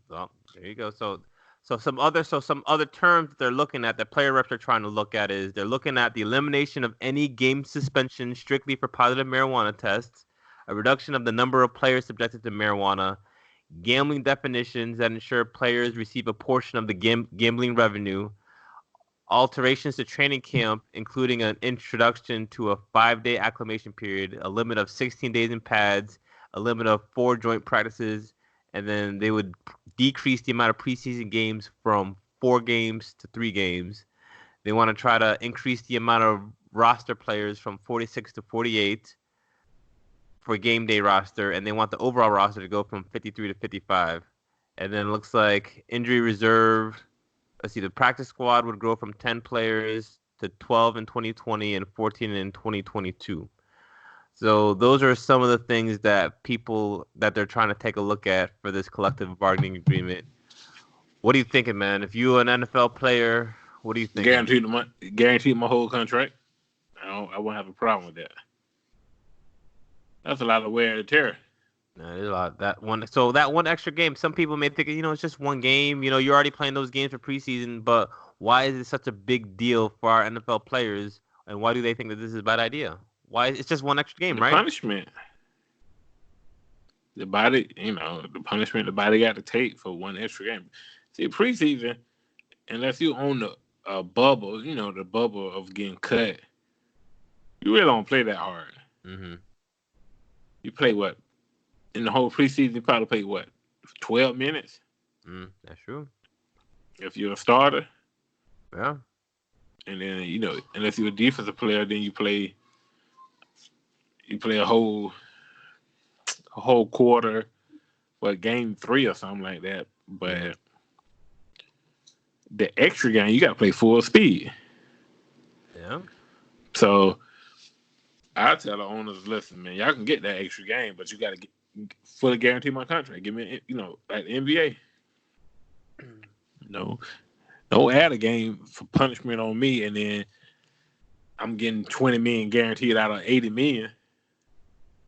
Well, there you go. So some other terms that they're looking at, that player reps are trying to look at, is they're looking at the elimination of any game suspension strictly for positive marijuana tests, a reduction of the number of players subjected to marijuana, gambling definitions that ensure players receive a portion of the gambling revenue, alterations to training camp, including an introduction to a 5-day acclimation period, a limit of 16 days in pads, a limit of 4 joint practices, and then they would decrease the amount of preseason games from 4 games to 3 games. They want to try to increase the amount of roster players from 46 to 48 for game day roster, and they want the overall roster to go from 53 to 55. And then it looks like injury reserve. Let's see, the practice squad would grow from 10 players to 12 in 2020 and 14 in 2022. So those are some of the things that they're trying to take a look at for this collective bargaining agreement. What are you thinking, man? If you're an NFL player, what do you think? Guaranteed my whole contract. I won't have a problem with that. That's a lot of wear and tear. There's a lot. That one extra game, some people may think, it's just one game. You're already playing those games for preseason, but why is it such a big deal for our NFL players, and why do they think that this is a bad idea? Why? It's just one extra game, right? Punishment. The body, the punishment the body got to take for one extra game. See, preseason, unless you own the bubble, the bubble of getting cut, you really don't play that hard. Mm-hmm. You play what? In the whole preseason, you probably play what? 12 minutes? That's true. If you're a starter. Yeah. And then, unless you're a defensive player, then you play a whole quarter, game 3 or something like that. But the extra game, you got to play full speed. Yeah. So I tell the owners, listen, man, y'all can get that extra game, but you got to fully guarantee my contract. Give me, like the NBA. No, don't add a game for punishment on me, and then I'm getting $20 million guaranteed out of $80 million.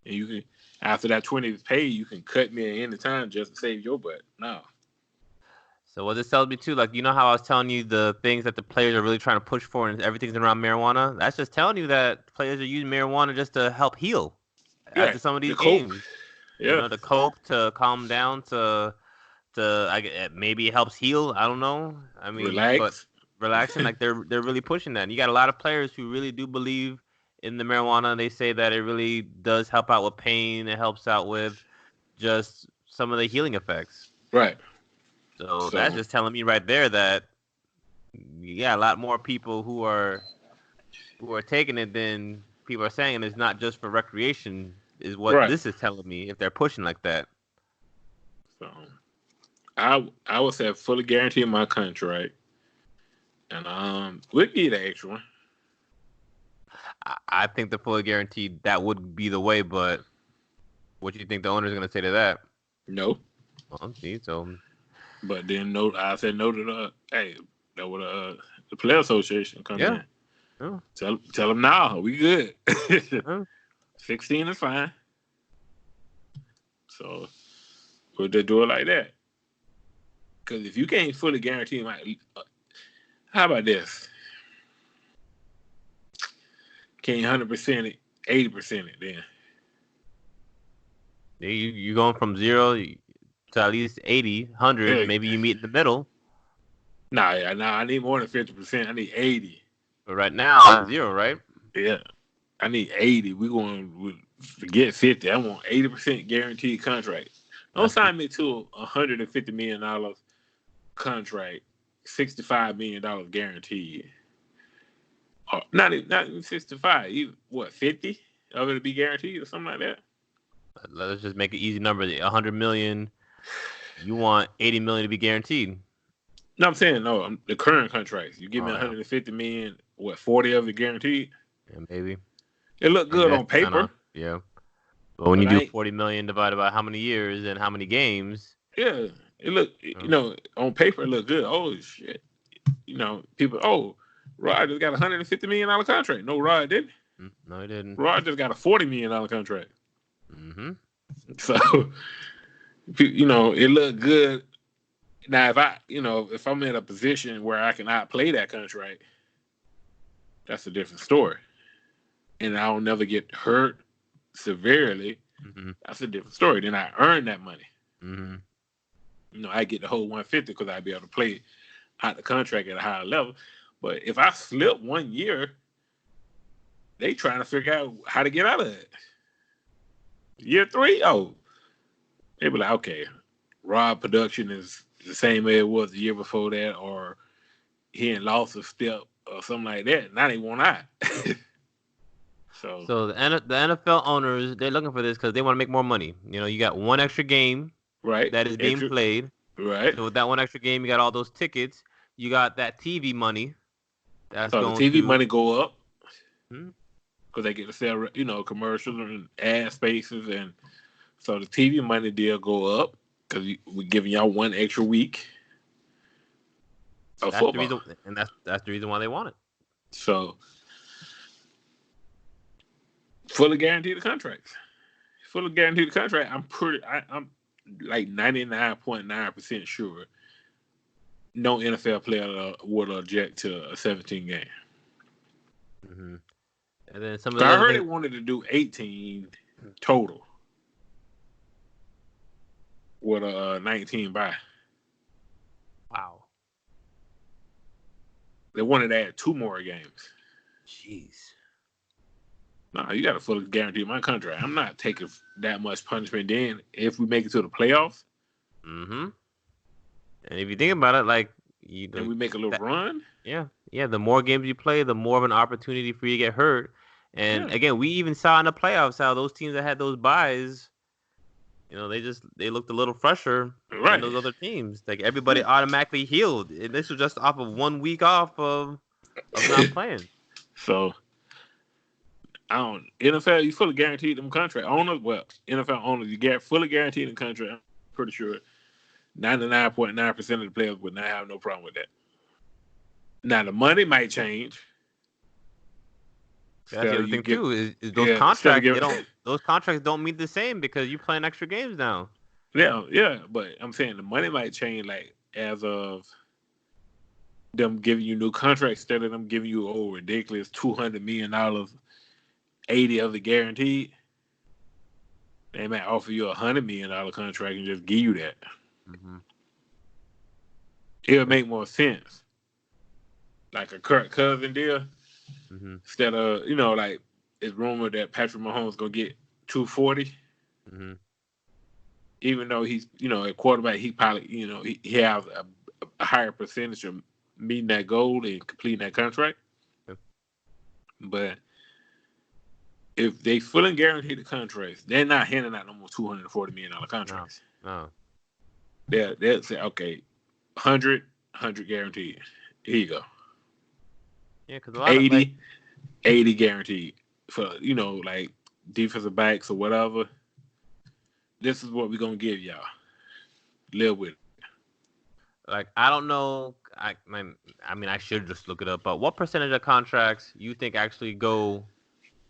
And you can, after that 20 is paid, you can cut me at any time just to save your butt. No. So what this tells me too, like, how I was telling you the things that the players are really trying to push for, and everything's around marijuana. That's just telling you that players are using marijuana just to help heal after some of these games. Yeah. To cope, to calm down, maybe it helps heal. I don't know. I mean, relax. But relaxing, like they're really pushing that. And you got a lot of players who really do believe in the marijuana. They say that it really does help out with pain. It helps out with just some of the healing effects. Right. So that's just telling me right there that a lot more people who are who are taking it, then people are saying it's not just for recreation. Is what Right. this is telling me. If they're pushing like that, So I would say fully guarantee my contract, and we'll get the extra one. I think the fully guaranteed that would be the way. But what do you think the owner is going to say to that? No. Well, see, so But then no, I said no to that would the player association come yeah. in. Oh. Tell them now we good. Oh. 16 is fine. So we'll just do it like that. Because if you can't fully guarantee how about this? Can't 100% it, 80% it then. You going from 0 to at least 80, 100. Yeah. Maybe you meet in the middle. Nah, I need more than 50%. I need 80. But right now, 0, right? Yeah. I need 80. We're going to forget 50. I want 80% guaranteed contract. Don't sign me to a $150 million contract, $65 million guaranteed. Or not even 65. Even, what, 50 of it to be guaranteed or something like that? Let's just make an easy number. 100 million. You want 80 million to be guaranteed. No, I'm saying no. The current contracts. You give me 150 million. What, 40 of it guaranteed? Yeah, maybe. It looked good on paper. Yeah. But when you do 40 million divided by how many years and how many games? Yeah, it looked. On paper it looked good. Oh shit. People. Rod just got a $150 million contract. No, Rod didn't. No, he didn't. Rod just got a $40 million contract. Mm-hmm. So, it looked good. Now, if I'm in a position where I can outplay that contract, that's a different story. And I'll never get hurt severely. Mm-hmm. That's a different story. Then I earn that money. Mm-hmm. I get the whole 150 because I'd be able to play out the contract at a higher level. But if I slip 1 year, they trying to figure out how to get out of it. Year 3, they be like, okay, Rod production is the same way it was the year before that, or he ain't lost a step or something like that. Now they want out. So the NFL owners, they're looking for this because they want to make more money. You got one extra game that is being played. Right. So with that one extra game, you got all those tickets. You got that TV money. That's so going the TV to... money go up because they get to sell, commercials and ad spaces, and so the TV money deal go up because we're giving y'all one extra week of that's football. the reason, and that's the reason why they want it. So fully guaranteed the contracts. Fully guaranteed the contract. I'm like 99.9% sure no NFL player would object to a 17 game. Mm-hmm. And then some of the I heard they wanted to do 18 total with a 19 bye. Wow. They wanted to add 2 more games. Jeez. No, you got to fully guarantee my contract. I'm not taking that much punishment. Then if we make it to the playoffs, and if you think about it, and we make a little run, the more games you play, the more of an opportunity for you to get hurt. And again, we even saw in the playoffs how those teams that had those buys, they looked a little fresher than those other teams. Like everybody automatically healed. And this was just off of 1 week off of not playing. So NFL, you fully guaranteed them contract owners. Well, NFL owners, you get fully guaranteed the contract. I'm pretty sure 99.9% of the players would not have no problem with that. Now the money might change. That's the other thing too. Is those contracts? Those contracts don't mean the same because you're playing extra games now. Yeah. But I'm saying the money might change, like as of them giving you new contracts instead of them giving you ridiculous $200 million, 80 of the guaranteed. They might offer you $100 million contract and just give you that. Mm-hmm. It'll make more sense, like a Kirk Cousins deal. Mm-hmm. Instead of, like it's rumored that Patrick Mahomes gonna get 240. Mm-hmm. Even though he's, a quarterback, he probably, he has a higher percentage of meeting that goal and completing that contract. Yep. But if they fully guarantee the contracts, they're not handing out no more $240 million contracts. No. They'll say, okay, 100 guaranteed. Here you go. Yeah, because a lot 80, of 80 guaranteed for like defensive backs or whatever. This is what we're gonna give y'all. Live with it. like I don't know. I mean, I should just look it up. But what percentage of contracts you think actually go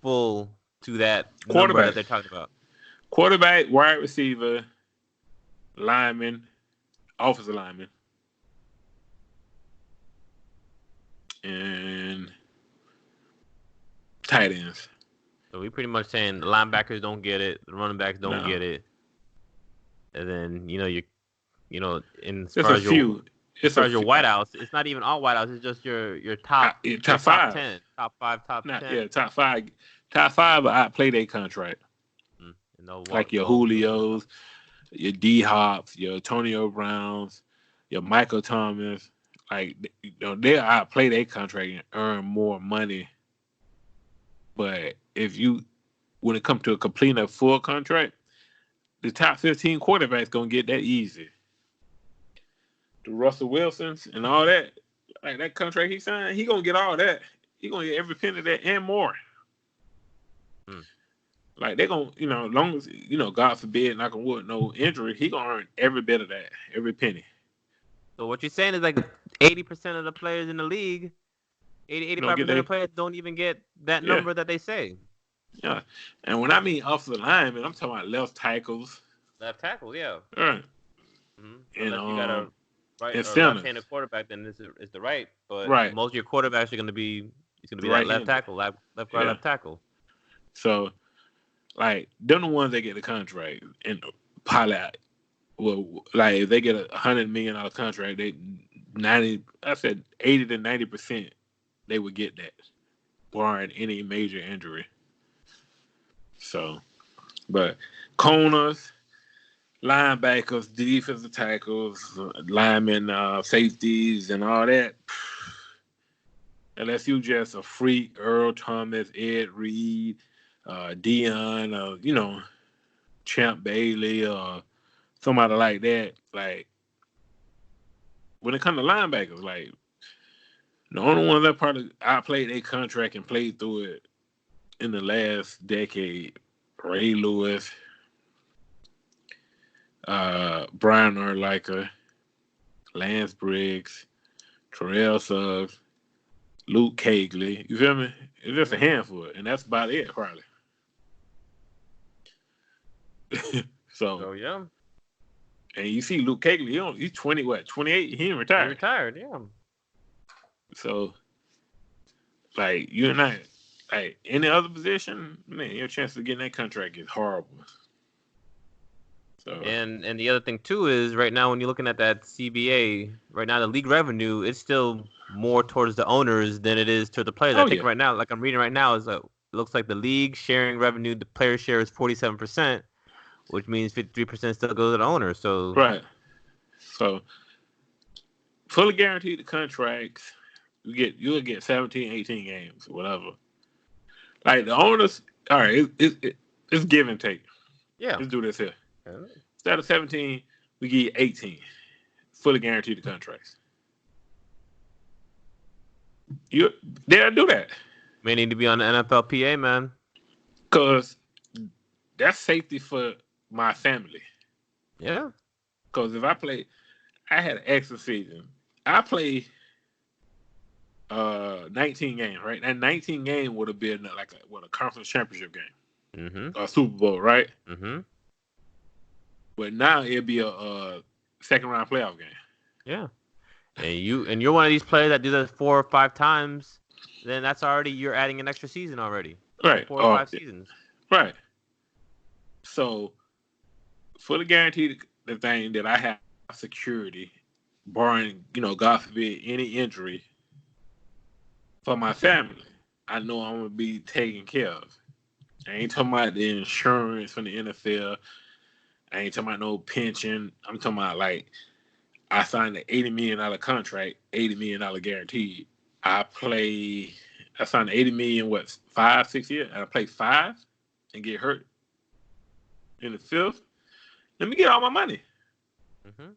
full to that number that they're talking about? Quarterback, wide receiver, lineman, offensive lineman, and tight ends. So we pretty much saying the linebackers don't get it, the running backs don't get it, and then in as far as your whiteouts, it's not even all whiteouts. It's just your top five. 10, top 5, top 10. Yeah, top five. I play their contract. Like your Julios, your D Hops, your Antonio Browns, your Michael Thomas. Like they outplay their contract and earn more money. But when it comes to completing a full contract, the top 15 quarterbacks gonna get that easy. The Russell Wilsons and all that, like that contract he signed, he gonna get all that. He gonna get every penny of that and more. Like they're gonna, long as God forbid, knock on wood, no injury, he gonna earn every bit of that, every penny. So what you're saying is like 80% of the players in the league, 85% of the players don't even get that number that they say. Yeah, and when I mean offensive linemen, I'm talking about left tackles. Left tackle, yeah. All right. Mm-hmm. Unless you got a right or left-handed quarterback, then this is the right. But most of your quarterbacks are going to be that left tackle, left guard, left tackle. So, like, they're the ones that get the contract and pilot. Well, like if they get $100 million contract, 80 to 90%, they would get that, barring any major injury. So, but corners, linebackers, defensive tackles, linemen, safeties, and all that. Unless you just a freak, Earl Thomas, Ed Reed, Dion, Champ Bailey, or somebody like that. Like when it comes to linebackers, like the only one that I played a contract and played through it in the last decade, Ray Lewis, Brian Urlacher, Lance Briggs, Terrell Suggs, Luke Kuechly. You feel me? It's just a handful, and that's about it, probably. So yeah. And you see Luke Kuechly, he's 28? He ain't retired. He retired, yeah. So, like, you're not, like, any other position, man, your chance of getting that contract is horrible. So. And the other thing, too, is right now when you're looking at that CBA, right now the league revenue, it's still more towards the owners than it is to the players. I think right now, like I'm reading right now, it looks like the league sharing revenue, the player share is 47%, which means 53% still goes to the owner. So right. So fully guaranteed the contracts, you'll get 17, 18 games, whatever. Like the owners, all right, it's give and take. Yeah. Let's do this here. Instead of 17, we give you 18. Fully guaranteed the contracts. They'll do that. May need to be on the NFLPA, man. Because that's safety for my family. Yeah. Because if I had an extra season. I played 19 games, right? That 19 game would have been like a conference championship game. Mm-hmm. A Super Bowl, right? Mm-hmm. But now it'll be a second round playoff game. Yeah. And you're one of these players that do that 4 or 5 times, then that's already you're adding an extra season already. Right. 4 or 5 seasons. Right. So fully guaranteed the thing that I have security, barring, God forbid, any injury for my family. I know I'm gonna be taken care of. I ain't talking about the insurance from the NFL. I ain't talking about no pension. I'm talking about like I signed an $80 million contract, $80 million guaranteed. I play I signed 80 million. What 5, 6 years? And I play 5 and get hurt in the 5th. Let me get all my money. Mm-hmm.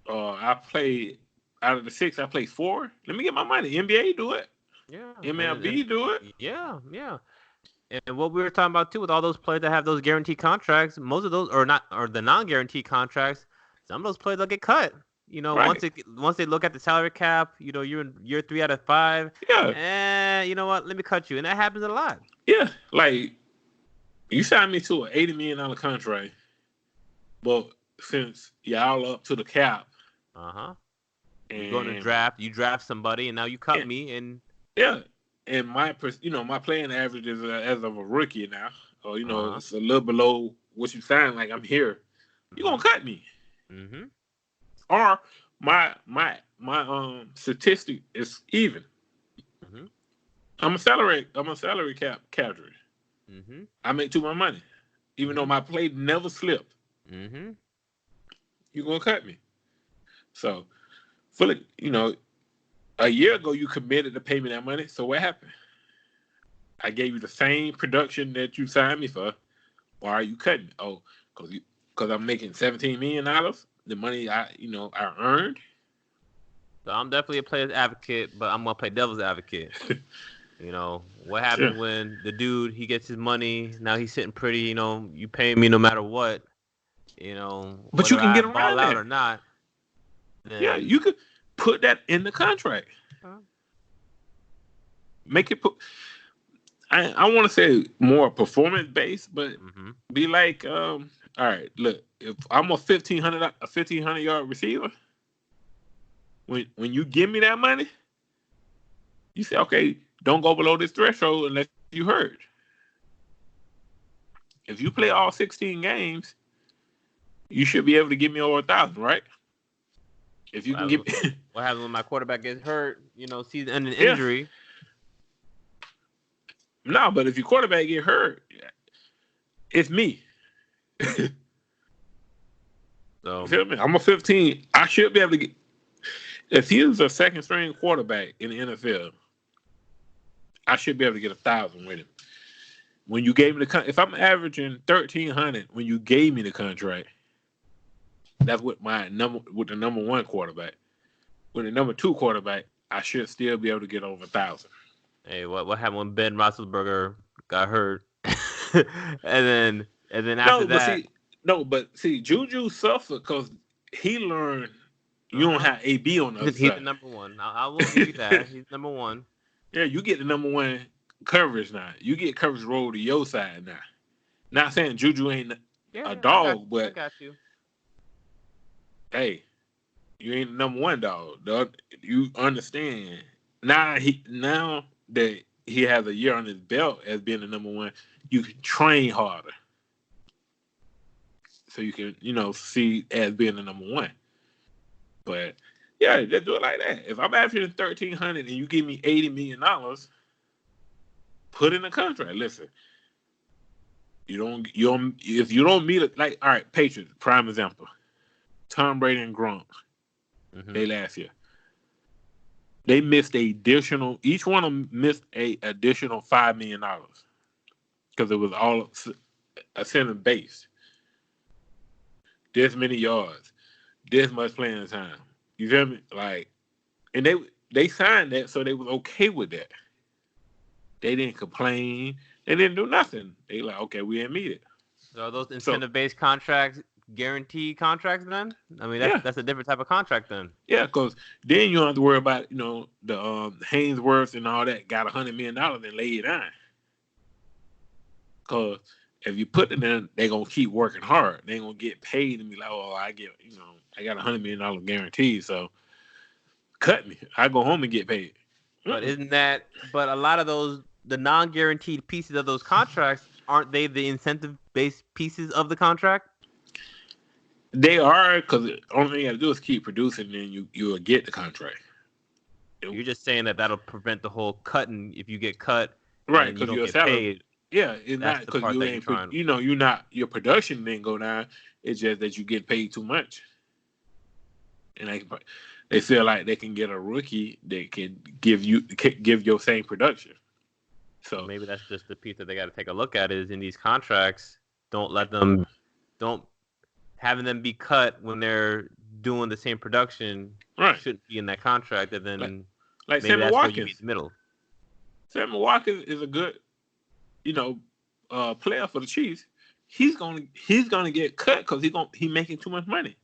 I played out of the 6. I played 4. Let me get my money. NBA do it. Yeah. MLB do it. Yeah. And what we were talking about too, with all those players that have those guaranteed contracts, most of those or the non-guaranteed contracts, some of those players will get cut. Right. Once they look at the salary cap, you're in year 3 out of 5. Yeah. And you know what? Let me cut you, and that happens a lot. Yeah, like you signed me to an $80 million contract, but since y'all up to the cap, You go in the draft, you draft somebody, and now you cut me, and and my playing average is as of a rookie now, or it's a little below what you signed. Like I'm here, you gonna cut me, or my statistic is even. I'm a salary cap cadre. I make too much money, even though my play never slipped. You gonna cut me, so fully, a year ago you committed to pay me that money. So what happened? I gave you the same production that you signed me for. Why are you cutting me? Oh, because I'm making $17 million. The money I earned. So I'm definitely a player's advocate, but I'm gonna play devil's advocate. What happens when the dude, he gets his money, now he's sitting pretty, you pay me no matter what, but you can get around ball that out or not. Then... Yeah, you could put that in the contract. Make it I want to say more performance based, but be like, all right, look, if I'm a 1,500 yard receiver, when you give me that money, you say, okay, don't go below this threshold unless you hurt. If you play all 16 games, you should be able to give me over 1,000, right? If you can get what happens when my quarterback gets hurt, season-ending injury. No, but if your quarterback get hurt, it's me. So, feel me? I'm a 15. I should be able to get. If he was a second string quarterback in the NFL, I should be able to get 1,000 with him. When you gave me if I'm averaging 1,300 when you gave me the contract, that's with the number 1 quarterback. With the number 2 quarterback, I should still be able to get over 1,000. Hey, what happened when Ben Roethlisberger got hurt, and then after that? But Juju suffered because he learned you don't have AB on the other He's side. the number 1. I will give you that. He's number 1. Yeah, you get the number 1 coverage now. You get coverage rolled to your side now. Not saying Juju ain't a dog, but I got you. Hey, you ain't the number 1 dog. You understand now that he has a year on his belt as being the number 1, you can train harder. So you can, see as being the number 1. But yeah, just do it like that. If I'm averaging 1,300 and you give me $80 million, put in a contract. Listen, if you don't meet it, like, all right, Patriots, prime example. Tom Brady and Gronk, they last year. They missed each one of them missed a additional $5 million because it was all a center base. This many yards, this much playing time. You feel me? Like, and they signed that, so they was okay with that. They didn't complain. They didn't do nothing. They like, okay, we didn't meet it. So are those incentive-based contracts guaranteed contracts then? I mean, that's a different type of contract then. Yeah, because then you don't have to worry about, the Hainsworth and all that got $100 million and lay it down. Because if you put it in, they're going to keep working hard. They're going to get paid and be like, oh, I got $100 million guarantee, so cut me. I go home and get paid. But but a lot of the non-guaranteed pieces of those contracts, aren't they the incentive-based pieces of the contract? They are, because the only thing you got to do is keep producing, and you'll get the contract. You're just saying that'll prevent the whole cutting if you get cut, right? Because you're get paid. Yeah, it's not because you ain't. You're not. Your production didn't go down. It's just that you get paid too much. And they feel like they can get a rookie that can give your same production. So maybe that's just the piece that they got to take a look at. Is in these contracts, don't having them be cut when they're doing the same production. Right. Shouldn't be in that contract, and then like maybe Sammy that's where Watkins. you meet in the middle. Sammy Watkins is a good, player for the Chiefs. He's gonna get cut because he making too much money.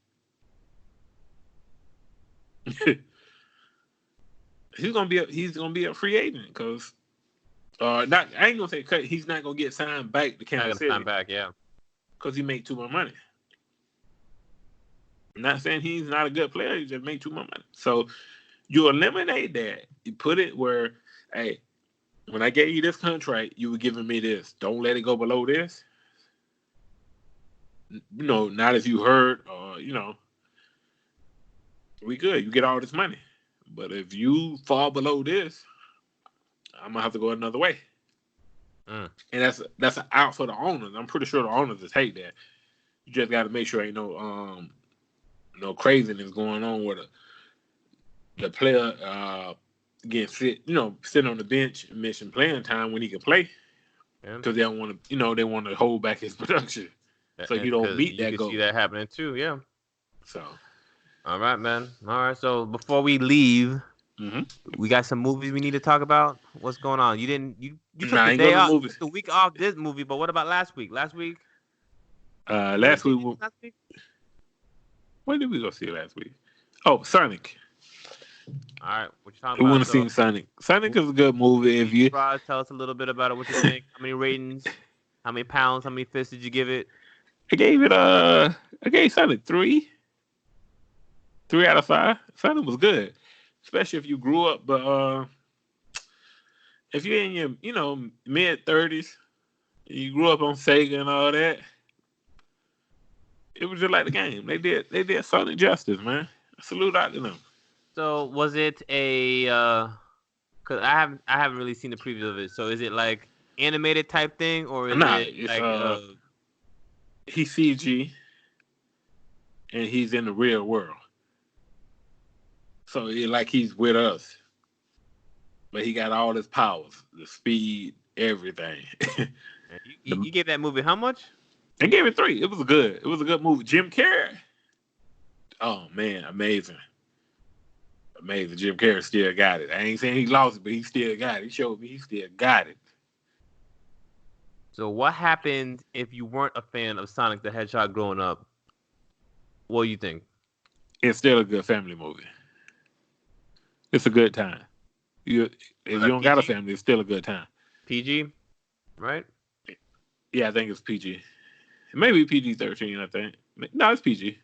he's gonna be a free agent because I ain't gonna say cut. He's not gonna get signed back to Kansas City. Signed back, yeah, because he make too much money. I'm not saying he's not a good player. He just make too much money. So you eliminate that. You put it where, hey, when I gave you this contract, you were giving me this. Don't let it go below this. Not if you hurt or, we good. You get all this money. But if you fall below this, I'm going to have to go another way. And that's an out for the owners. I'm pretty sure the owners just hate that. You just got to make sure ain't no craziness going on with the player getting sitting on the bench and missing playing time when he can play. Because they don't want to, they want to hold back his production. So you don't meet that goal. You can see that happening too, yeah. So, all right, man. All right, so before we leave, we got some movies we need to talk about. What's going on? You took the day off, the week off this movie, but what about last week? Last week, when did we go see last week? Oh, Sonic. All right, what you talking about? We want to see Sonic. Sonic is a good movie. If you tell us a little bit about it, what you think? How many ratings? How many pounds? How many fists did you give it? I gave Sonic 3. 3 out of 5. Sonic was good, especially if you grew up. But if you're in your mid-30s, you grew up on Sega and all that, it was just like the game. They did Sonic justice, man. Salute out to them. So was it a? Cause I haven't really seen the preview of it. So is it like animated type thing, or is it like he's CG and he's in the real world, so it's like he's with us, but he got all his powers, the speed, everything. You gave that movie how much? I gave it 3. It was good movie. Jim Carrey. Oh man, amazing. Jim Carrey still got it. I ain't saying he lost it, but he still got it. He showed me he still got it. So what happened if you weren't a fan of Sonic the Hedgehog growing up? What do you think? It's still a good family movie. It's a good time. If you don't got a family, it's still a good time. PG, right? Yeah, I think it's PG. Maybe PG-13, I think. No, it's PG.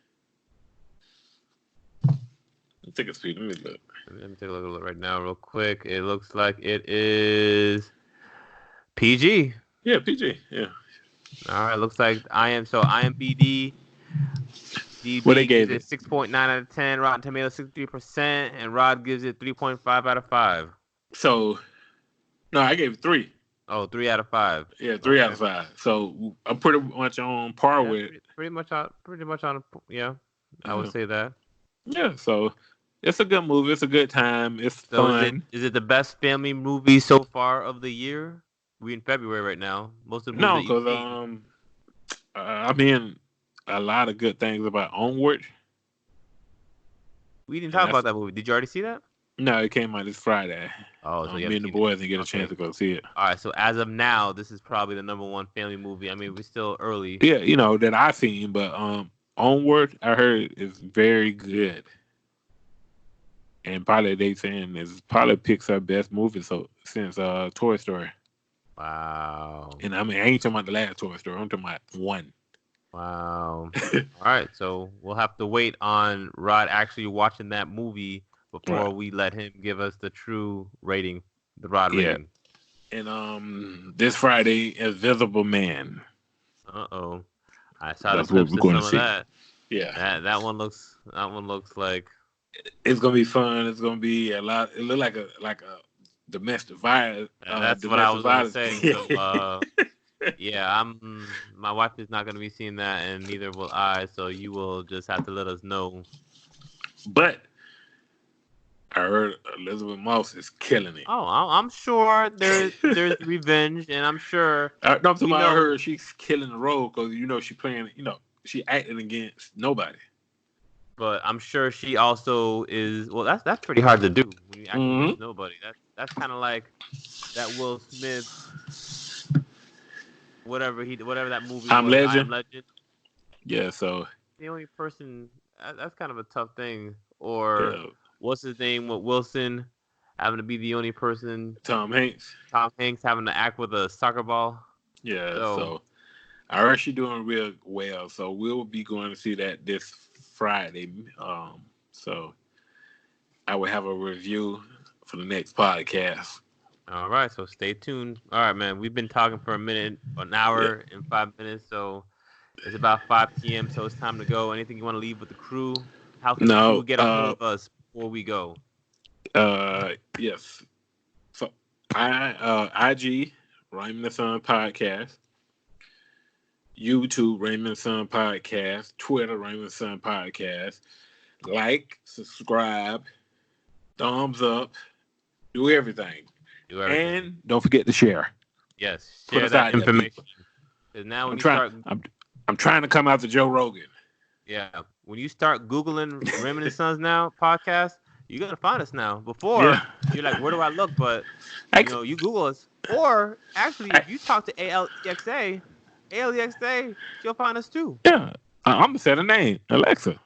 I think it's PG. Let me look. Let me take a look right now real quick. It looks like it is PG. Yeah, PG. Yeah. All right. Looks like IMDb. What they gave it 6.9 out of 10. Rotten Tomatoes 63%, and Rod gives it 3.5 out of 5. So, no, I gave it 3. Oh, 3 out of 5. Yeah, 3 out of 5. So I'm pretty much on par with. Pretty much on. Yeah, I would say that. Yeah. So it's a good movie. It's a good time. It's fun. Is it the best family movie so far of the year? We're in February right now. Most of the movies because I mean, a lot of good things about Onward. We didn't talk about that movie. Did you already see that? No, it came out this Friday. Oh, so me and the boys didn't get a chance to go see it. All right, so as of now, this is probably the number 1 family movie. I mean, we're still early. Yeah, that I've seen, but Onward, I heard is very good. And probably they saying it's probably Pixar's best movie since Toy Story. Wow. And I mean, I ain't talking about the last Toy Story. I'm talking about 1. Wow. All right, so we'll have to wait on Rod actually watching that movie before we let him give us the true rating, the Rod rating. And this Friday, Invisible Man. Uh-oh. I saw the clips of some of that. Yeah. That one looks like it's gonna be fun. It's gonna be a lot. It look like a domestic violence. That's what I was gonna say. So, yeah, my wife is not gonna be seeing that, and neither will I. So you will just have to let us know. But I heard Elizabeth Moss is killing it. Oh, I'm sure there's revenge, and I'm sure No, I'm talking about I heard she's killing the role because she playing. She acting against nobody. But I'm sure she also is. Well, that's pretty hard to do when you act against nobody. That's kind of like that Will Smith, whatever that movie I'm was. Legend. I Am Legend. Yeah, so the only person that's kind of a tough thing. Or what's his name with Wilson having to be the only person? Tom Hanks having to act with a soccer ball. Yeah, so I heard she's doing real well. So we'll be going to see that this Friday. So I will have a review for the next podcast. All right, so stay tuned. All right, man. We've been talking for an hour and 5 minutes. So it's about 5 p.m. So it's time to go. Anything you want to leave with the crew? How can the crew get a hold of us before we go? Yes. So IG Raymond the Sun Podcast, YouTube Raymond Sun Podcast, Twitter Raymond Sun Podcast. Like, subscribe, thumbs up, do everything. And don't forget to share. Yes, share that information. Because now when I'm trying to come out to Joe Rogan. Yeah, when you start Googling Raymond and Sons now podcast, you're gonna find us now. Before you're like, where do I look? But you Google us, or actually, if you talk to ALEXA, she'll find us too. Yeah, I'm gonna set a name, Alexa.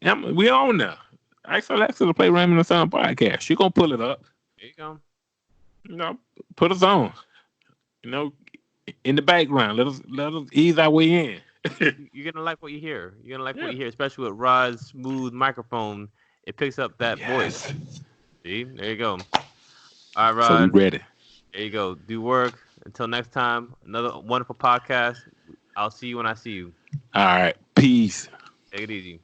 We on there. Ask Alexa to play Raymond and Son podcast. She gonna pull it up. There you go. Put us on. In the background. Let us ease our way in. You're gonna like what you hear. What you hear, especially with Rod's smooth microphone. It picks up that voice. See, there you go. All right, Rod. So we ready. There you go. Do work. Until next time, another wonderful podcast. I'll see you when I see you. All right. Peace. Take it easy.